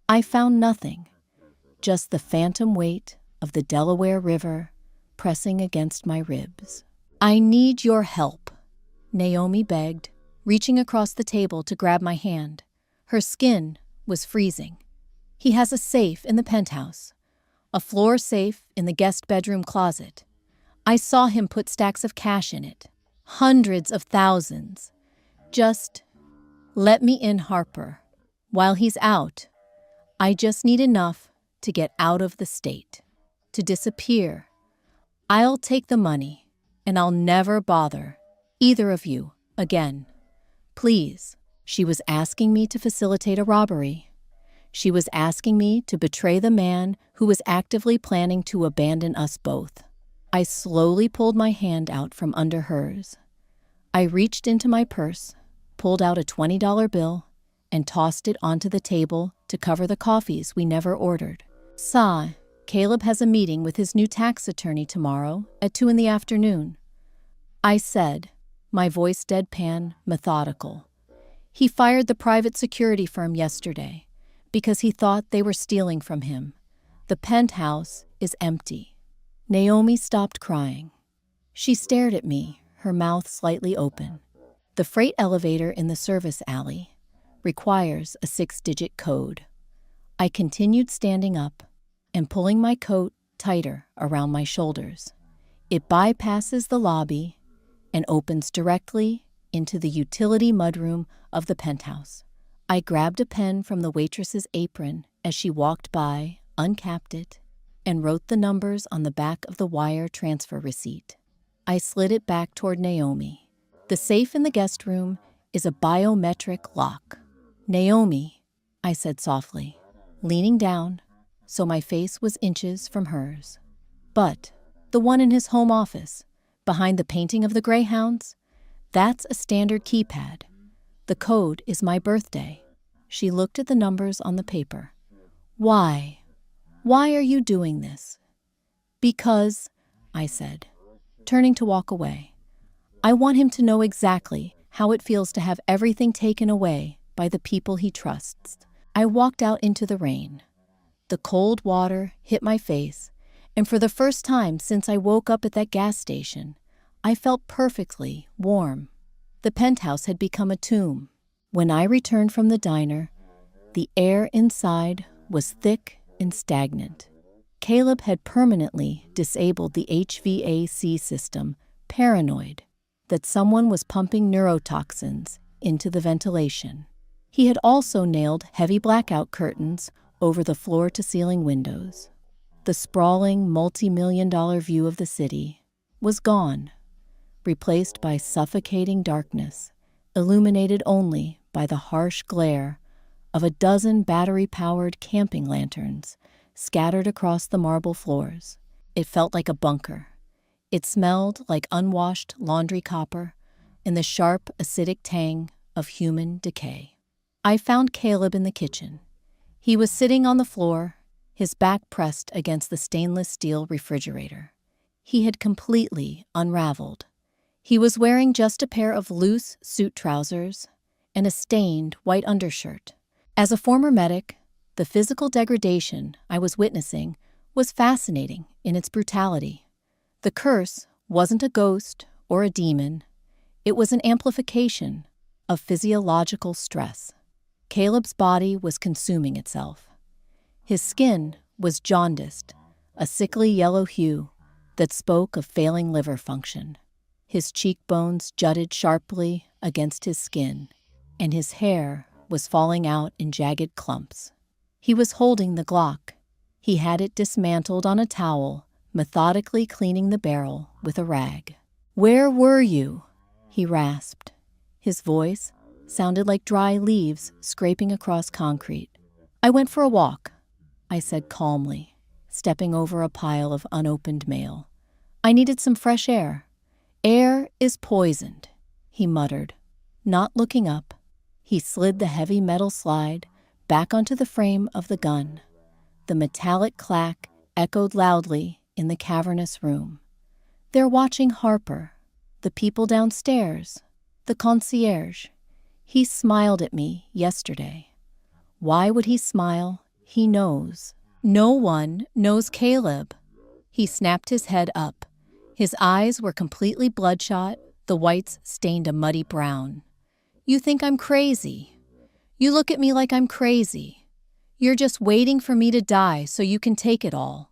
I found nothing, just the phantom weight of the Delaware River pressing against my ribs. "I need your help," Naomi begged, reaching across the table to grab my hand. Her skin was freezing. "He has a safe in the penthouse, a floor safe in the guest bedroom closet. I saw him put stacks of cash in it, hundreds of thousands. Just let me in, Harper. While he's out, I just need enough to get out of the state, to disappear. I'll take the money, and I'll never bother either of you again. Please." She was asking me to facilitate a robbery. She was asking me to betray the man who was actively planning to abandon us both. I slowly pulled my hand out from under hers. I reached into my purse, pulled out a $20 bill, and tossed it onto the table to cover the coffees we never ordered. "Sa, Caleb has a meeting with his new tax attorney tomorrow at 2 in the afternoon. I said, my voice deadpan, methodical. He fired the private security firm yesterday because he thought they were stealing from him. The penthouse is empty." Naomi stopped crying. She stared at me, her mouth slightly open. "The freight elevator in the service alley requires a 6-digit code." I continued standing up and pulling my coat tighter around my shoulders. "It bypasses the lobby and opens directly into the utility mudroom of the penthouse." I grabbed a pen from the waitress's apron as she walked by, uncapped it, and wrote the numbers on the back of the wire transfer receipt. I slid it back toward Naomi. "The safe in the guest room is a biometric lock." "Naomi," I said softly, leaning down so my face was inches from hers. "But the one in his home office, behind the painting of the greyhounds, that's a standard keypad. The code is my birthday." She looked at the numbers on the paper. "Why? Why are you doing this?" "Because," I said, turning to walk away, "I want him to know exactly how it feels to have everything taken away by the people he trusts." I walked out into the rain. The cold water hit my face, and for the first time since I woke up at that gas station, I felt perfectly warm. The penthouse had become a tomb. When I returned from the diner, the air inside was thick and stagnant. Caleb had permanently disabled the HVAC system, paranoid that someone was pumping neurotoxins into the ventilation. He had also nailed heavy blackout curtains over the floor-to-ceiling windows. The sprawling, multi-million-dollar view of the city was gone, replaced by suffocating darkness, illuminated only by the harsh glare of a dozen battery-powered camping lanterns scattered across the marble floors. It felt like a bunker. It smelled like unwashed laundry copper and the sharp, acidic tang of human decay. I found Caleb in the kitchen. He was sitting on the floor, his back pressed against the stainless steel refrigerator. He had completely unraveled. He was wearing just a pair of loose suit trousers and a stained white undershirt. As a former medic, the physical degradation I was witnessing was fascinating in its brutality. The curse wasn't a ghost or a demon. It was an amplification of physiological stress. Caleb's body was consuming itself. His skin was jaundiced, a sickly yellow hue that spoke of failing liver function. His cheekbones jutted sharply against his skin, and his hair was falling out in jagged clumps. He was holding the Glock. He had it dismantled on a towel, methodically cleaning the barrel with a rag. "Where were you?" he rasped. His voice sounded like dry leaves scraping across concrete. "I went for a walk," I said calmly, stepping over a pile of unopened mail. "I needed some fresh air." "Air is poisoned," he muttered. Not looking up, he slid the heavy metal slide back onto the frame of the gun. The metallic clack echoed loudly in the cavernous room. "They're watching Harper, the people downstairs, the concierge." He smiled at me yesterday. Why would he smile? He knows. No one knows Caleb. He snapped his head up. His eyes were completely bloodshot, the whites stained a muddy brown. "You think I'm crazy. You look at me like I'm crazy. You're just waiting for me to die so you can take it all."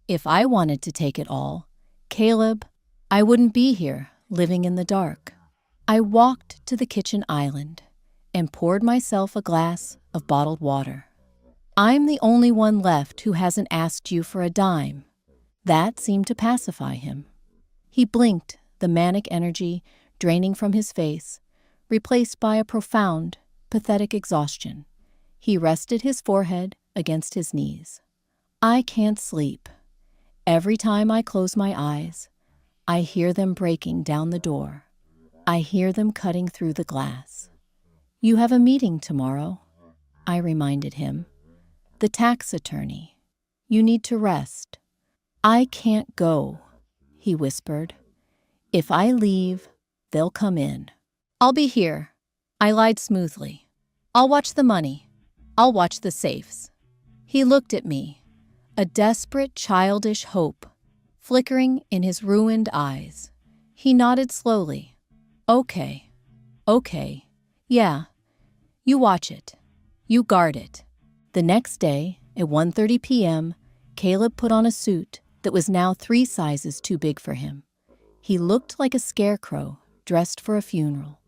If I wanted to take it all, Caleb, I wouldn't be here living in the dark. I walked to the kitchen island and poured myself a glass of bottled water. "I'm the only one left who hasn't asked you for a dime." That seemed to pacify him. He blinked, the manic energy draining from his face, replaced by a profound, pathetic exhaustion. He rested his forehead against his knees. "I can't sleep. Every time I close my eyes, I hear them breaking down the door. I hear them cutting through the glass. You have a meeting tomorrow, I reminded him. The tax attorney. You need to rest. I can't go, he whispered. If I leave, they'll come in. I'll be here. I lied smoothly. I'll watch the money. I'll watch the safes. He looked at me, a desperate, childish hope flickering in his ruined eyes. He nodded slowly. Okay. Yeah. You watch it. You guard it. The next day, at 1:30 p.m., Caleb put on a suit that was now 3 sizes too big for him. He looked like a scarecrow dressed for a funeral.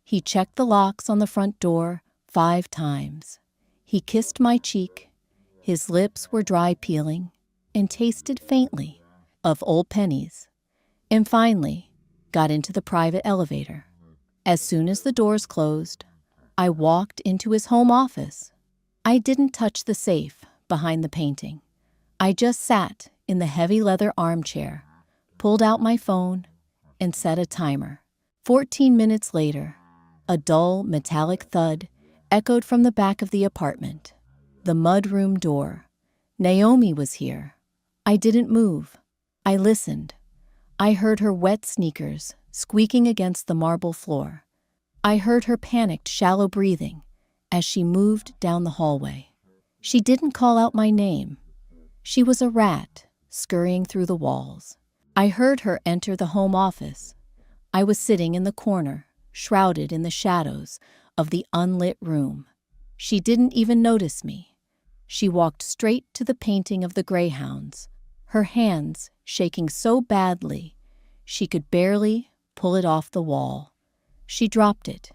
He checked the locks on the front door 5 times. He kissed my cheek. His lips were dry peeling and tasted faintly of old pennies. And finally, got into the private elevator. As soon as the doors closed, I walked into his home office. I didn't touch the safe behind the painting. I just sat in the heavy leather armchair, pulled out my phone, and set a timer. 14 minutes later, a dull metallic thud echoed from the back of the apartment. The mudroom door. Naomi was here. I didn't move. I listened. I heard her wet sneakers squeaking against the marble floor. I heard her panicked, shallow breathing as she moved down the hallway. She didn't call out my name. She was a rat scurrying through the walls. I heard her enter the home office. I was sitting in the corner, shrouded in the shadows of the unlit room. She didn't even notice me. She walked straight to the painting of the greyhounds, her hands shaking so badly she could barely pull it off the wall. She dropped it.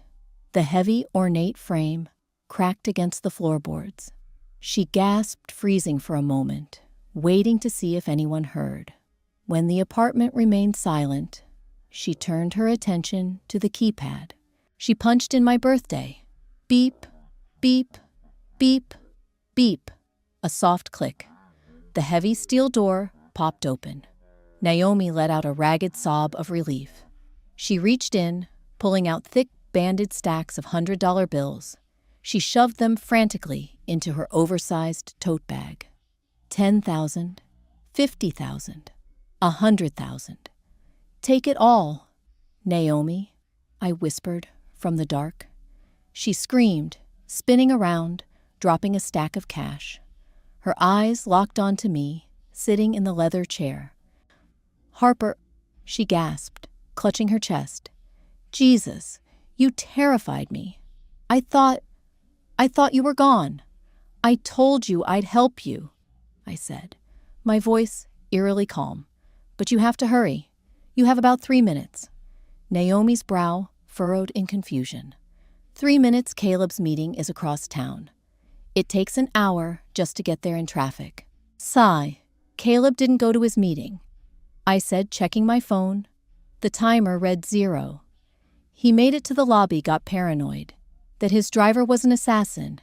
The heavy, ornate frame cracked against the floorboards. She gasped, freezing for a moment, waiting to see if anyone heard. When the apartment remained silent, she turned her attention to the keypad. She punched in my birthday. Beep, beep, beep, beep. A soft click. The heavy steel door popped open. Naomi let out a ragged sob of relief. She reached in, pulling out thick, banded stacks of $100 bills. She shoved them frantically into her oversized tote bag. 10,000, 50,000, 100,000. Take it all, Naomi, I whispered from the dark. She screamed, spinning around, dropping a stack of cash. Her eyes locked onto me, sitting in the leather chair. Harper, she gasped, clutching her chest. Jesus, you terrified me. I thought you were gone. I told you I'd help you, I said, my voice eerily calm. But you have to hurry. You have about 3 minutes. Naomi's brow furrowed in confusion. 3 minutes. Caleb's meeting is across town. It takes an hour just to get there in traffic. Sigh. Caleb didn't go to his meeting, I said, checking my phone. The timer read 0. He made it to the lobby, got paranoid that his driver was an assassin,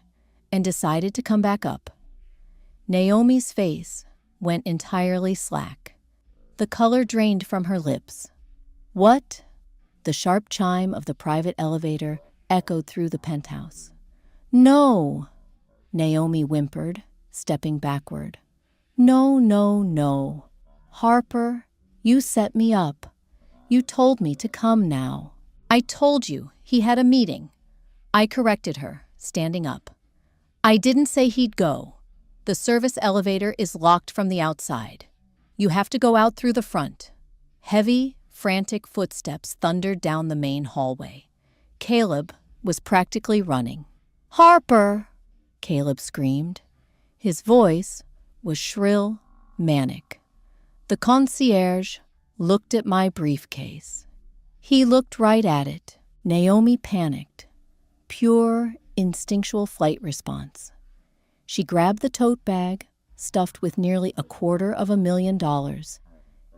and decided to come back up. Naomi's face went entirely slack. The color drained from her lips. What? The sharp chime of the private elevator echoed through the penthouse. No, Naomi whimpered, stepping backward. No. Harper, you set me up. You told me to come now. I told you he had a meeting. I corrected her, standing up. I didn't say he'd go. The service elevator is locked from the outside. You have to go out through the front. Heavy, frantic footsteps thundered down the main hallway. Caleb was practically running. Harper! Caleb screamed. His voice was shrill, manic. The concierge looked at my briefcase. He looked right at it. Naomi panicked. Pure, instinctual flight response. She grabbed the tote bag, stuffed with nearly $250,000,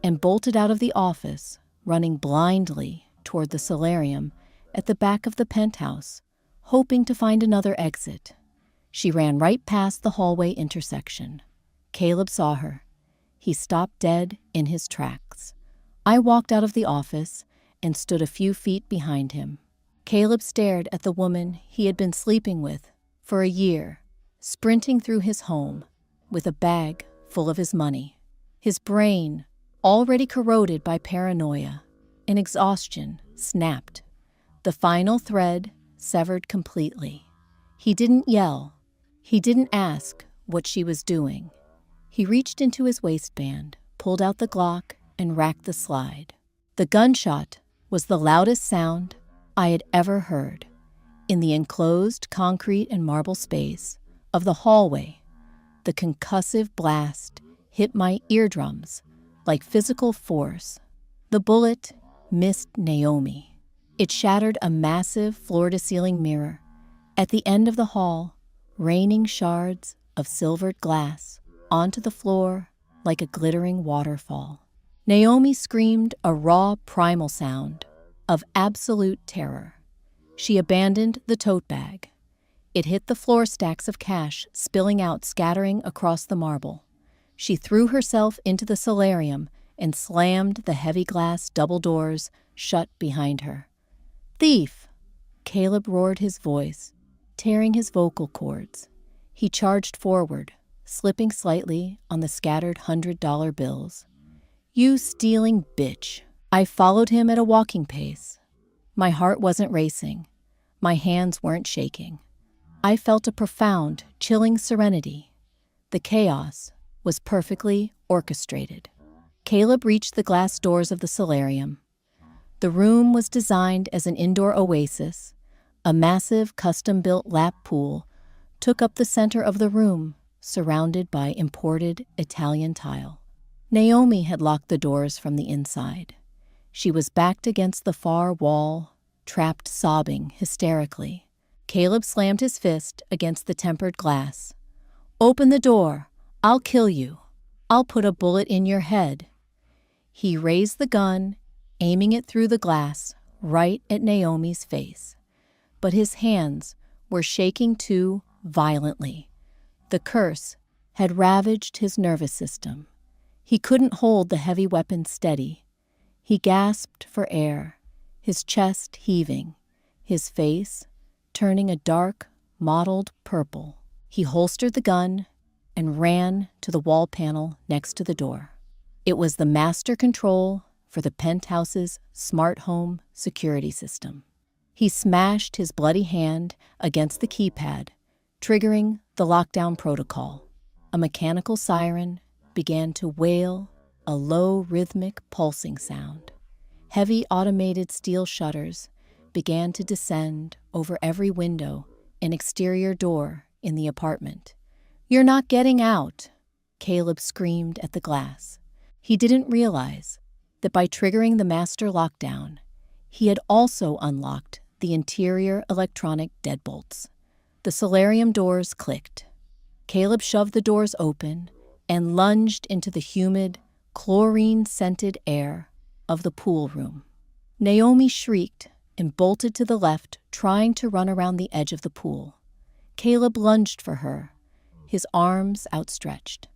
and bolted out of the office, running blindly toward the solarium at the back of the penthouse, hoping to find another exit. She ran right past the hallway intersection. Caleb saw her. He stopped dead in his tracks. I walked out of the office and stood a few feet behind him. Caleb stared at the woman he had been sleeping with for a year, sprinting through his home with a bag full of his money. His brain, already corroded by paranoia and exhaustion, snapped. The final thread severed completely. He didn't yell. He didn't ask what she was doing. He reached into his waistband, pulled out the Glock, and racked the slide. The gunshot was the loudest sound I had ever heard. In the enclosed concrete and marble space of the hallway, the concussive blast hit my eardrums like physical force. The bullet missed Naomi. It shattered a massive floor-to-ceiling mirror at the end of the hall, raining shards of silvered glass onto the floor like a glittering waterfall. Naomi screamed a raw, primal sound of absolute terror. She abandoned the tote bag. It hit the floor stacks of cash, spilling out, scattering across the marble. She threw herself into the solarium and slammed the heavy glass double doors shut behind her. "Thief!" Caleb roared, his voice tearing his vocal cords. He charged forward, slipping slightly on the scattered $100 bills. "You stealing bitch!" I followed him at a walking pace. My heart wasn't racing. My hands weren't shaking. I felt a profound, chilling serenity. The chaos was perfectly orchestrated. Caleb reached the glass doors of the solarium. The room was designed as an indoor oasis. A massive, custom-built lap pool took up the center of the room, surrounded by imported Italian tile. Naomi had locked the doors from the inside. She was backed against the far wall, trapped, sobbing hysterically. Caleb slammed his fist against the tempered glass. "Open the door. I'll kill you. I'll put a bullet in your head." He raised the gun, aiming it through the glass, right at Naomi's face. But his hands were shaking too violently. The curse had ravaged his nervous system. He couldn't hold the heavy weapon steady. He gasped for air, his chest heaving, his face turning a dark, mottled purple. He holstered the gun and ran to the wall panel next to the door. It was the master control for the penthouse's smart home security system. He smashed his bloody hand against the keypad, triggering the lockdown protocol. A mechanical siren began to wail, a low, rhythmic, pulsing sound. Heavy automated steel shutters began to descend over every window and exterior door in the apartment. "You're not getting out," Caleb screamed at the glass. He didn't realize that by triggering the master lockdown, he had also unlocked the interior electronic deadbolts. The solarium doors clicked. Caleb shoved the doors open and lunged into the humid, chlorine-scented air of the pool room. Naomi shrieked and bolted to the left, trying to run around the edge of the pool. Caleb lunged for her, his arms outstretched.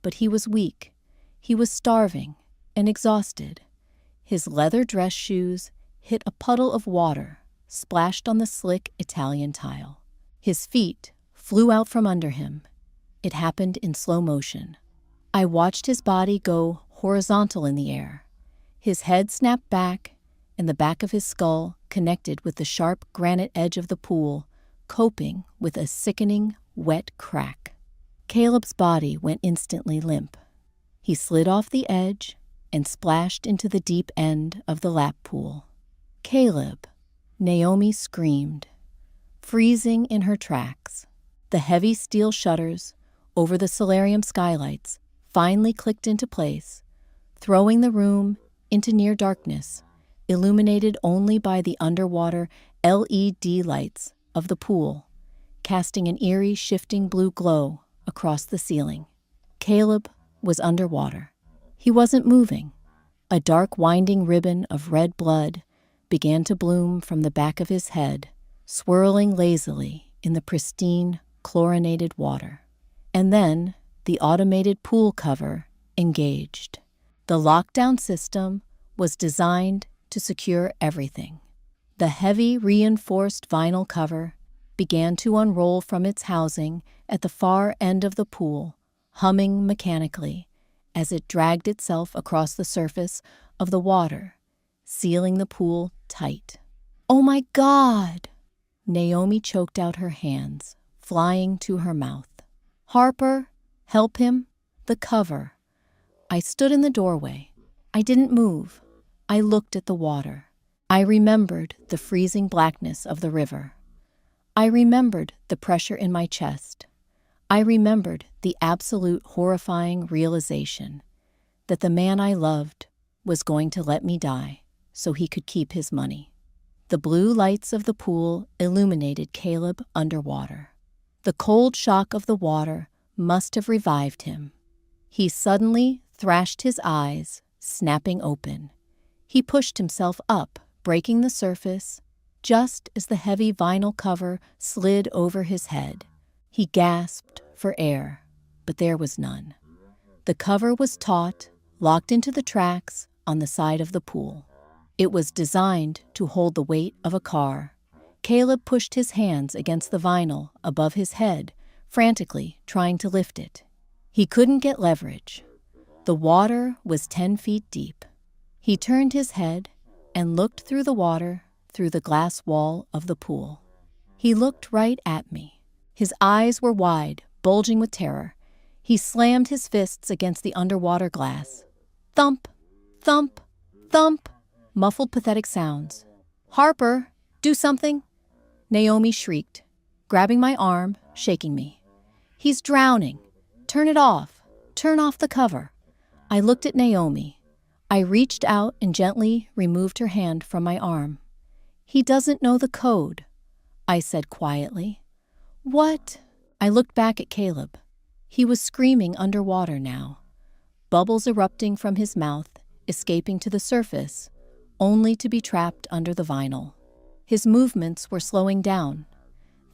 But he was weak. He was starving and exhausted. His leather dress shoes hit a puddle of water, splashed on the slick Italian tile. His feet flew out from under him. It happened in slow motion. I watched his body go horizontal in the air. His head snapped back, and the back of his skull connected with the sharp granite edge of the pool, coping with a sickening, wet crack. Caleb's body went instantly limp. He slid off the edge and splashed into the deep end of the lap pool. "Caleb!" Naomi screamed, freezing in her tracks. The heavy steel shutters over the solarium skylights finally clicked into place, throwing the room into near darkness, illuminated only by the underwater LED lights of the pool, casting an eerie, shifting blue glow across the ceiling. Caleb was underwater. He wasn't moving. A dark, winding ribbon of red blood began to bloom from the back of his head, swirling lazily in the pristine, chlorinated water. And then the automated pool cover engaged. The lockdown system was designed to to secure everything. The heavy, reinforced vinyl cover began to unroll from its housing at the far end of the pool, humming mechanically as it dragged itself across the surface of the water, sealing the pool tight. "Oh my God!" Naomi choked out her hands, flying to her mouth. "Harper, help him." The cover. I stood in the doorway. I didn't move. I looked at the water. I remembered the freezing blackness of the river. I remembered the pressure in my chest. I remembered the absolute horrifying realization that the man I loved was going to let me die so he could keep his money. The blue lights of the pool illuminated Caleb underwater. The cold shock of the water must have revived him. He suddenly thrashed his eyes, snapping open. He pushed himself up, breaking the surface, just as the heavy vinyl cover slid over his head. He gasped for air, but there was none. The cover was taut, locked into the tracks on the side of the pool. It was designed to hold the weight of a car. Caleb pushed his hands against the vinyl above his head, frantically trying to lift it. He couldn't get leverage. The water was 10 feet deep. He turned his head and looked through the water through the glass wall of the pool. He looked right at me. His eyes were wide, bulging with terror. He slammed his fists against the underwater glass. Thump, thump, thump, muffled, pathetic sounds. "Harper, do something!" Naomi shrieked, grabbing my arm, shaking me. "He's drowning. Turn it off. Turn off the cover." I looked at Naomi. I reached out and gently removed her hand from my arm. "He doesn't know the code," I said quietly. "What?" I looked back at Caleb. He was screaming underwater now, bubbles erupting from his mouth, escaping to the surface, only to be trapped under the vinyl. His movements were slowing down.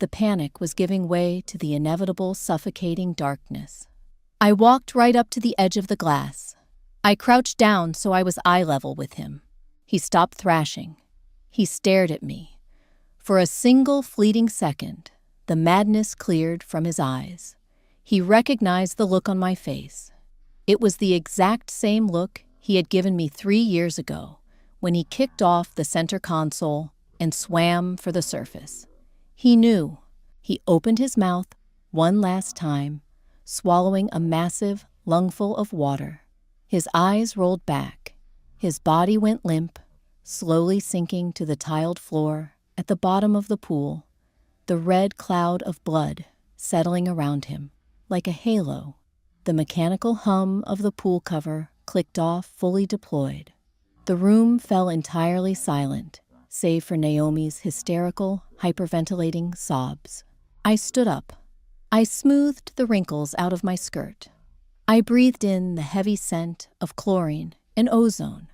The panic was giving way to the inevitable suffocating darkness. I walked right up to the edge of the glass. I crouched down so I was eye level with him. He stopped thrashing. He stared at me. For a single fleeting second, the madness cleared from his eyes. He recognized the look on my face. It was the exact same look he had given me 3 years ago when he kicked off the center console and swam for the surface. He knew. He opened his mouth one last time, swallowing a massive lungful of water. His eyes rolled back. His body went limp, slowly sinking to the tiled floor at the bottom of the pool, the red cloud of blood settling around him like a halo. The mechanical hum of the pool cover clicked off, fully deployed. The room fell entirely silent, save for Naomi's hysterical, hyperventilating sobs. I stood up. I smoothed the wrinkles out of my skirt. I breathed in the heavy scent of chlorine and ozone.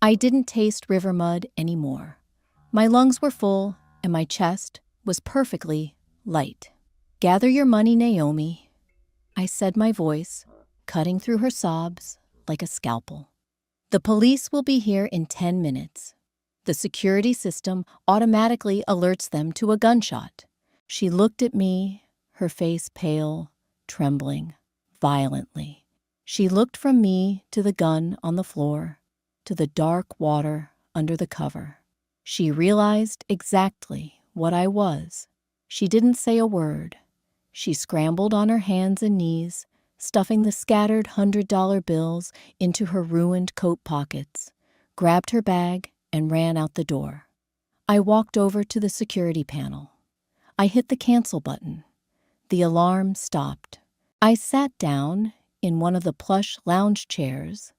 I didn't taste river mud anymore. My lungs were full, and my chest was perfectly light. "Gather your money, Naomi," I said, my voice cutting through her sobs like a scalpel. "The police will be here in 10 minutes. The security system automatically alerts them to a gunshot." She looked at me, her face pale, trembling violently. She looked from me to the gun on the floor, to the dark water under the cover. She realized exactly what I was. She didn't say a word. She scrambled on her hands and knees, stuffing the scattered $100 bills into her ruined coat pockets, grabbed her bag, and ran out the door. I walked over to the security panel. I hit the cancel button. The alarm stopped. I sat down in one of the plush lounge chairs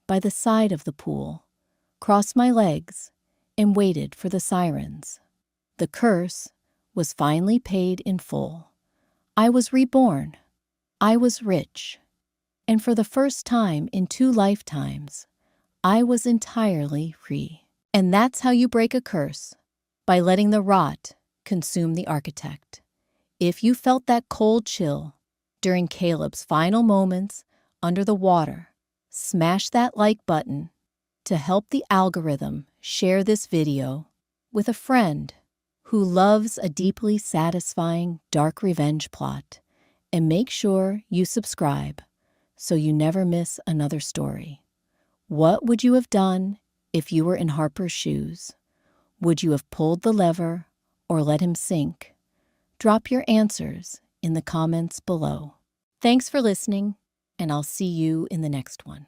by the side of the pool, crossed my legs, and waited for the sirens. The curse was finally paid in full. I was reborn. I was rich. And for the first time in 2 lifetimes, I was entirely free. And that's how you break a curse, by letting the rot consume the architect. If you felt that cold chill during Caleb's final moments under the water, smash that like button to help the algorithm share this video with a friend who loves a deeply satisfying dark revenge plot, and make sure you subscribe so you never miss another story. What would you have done if you were in Harper's shoes? Would you have pulled the lever or let him sink? Drop your answers in the comments below. Thanks for listening, and I'll see you in the next one.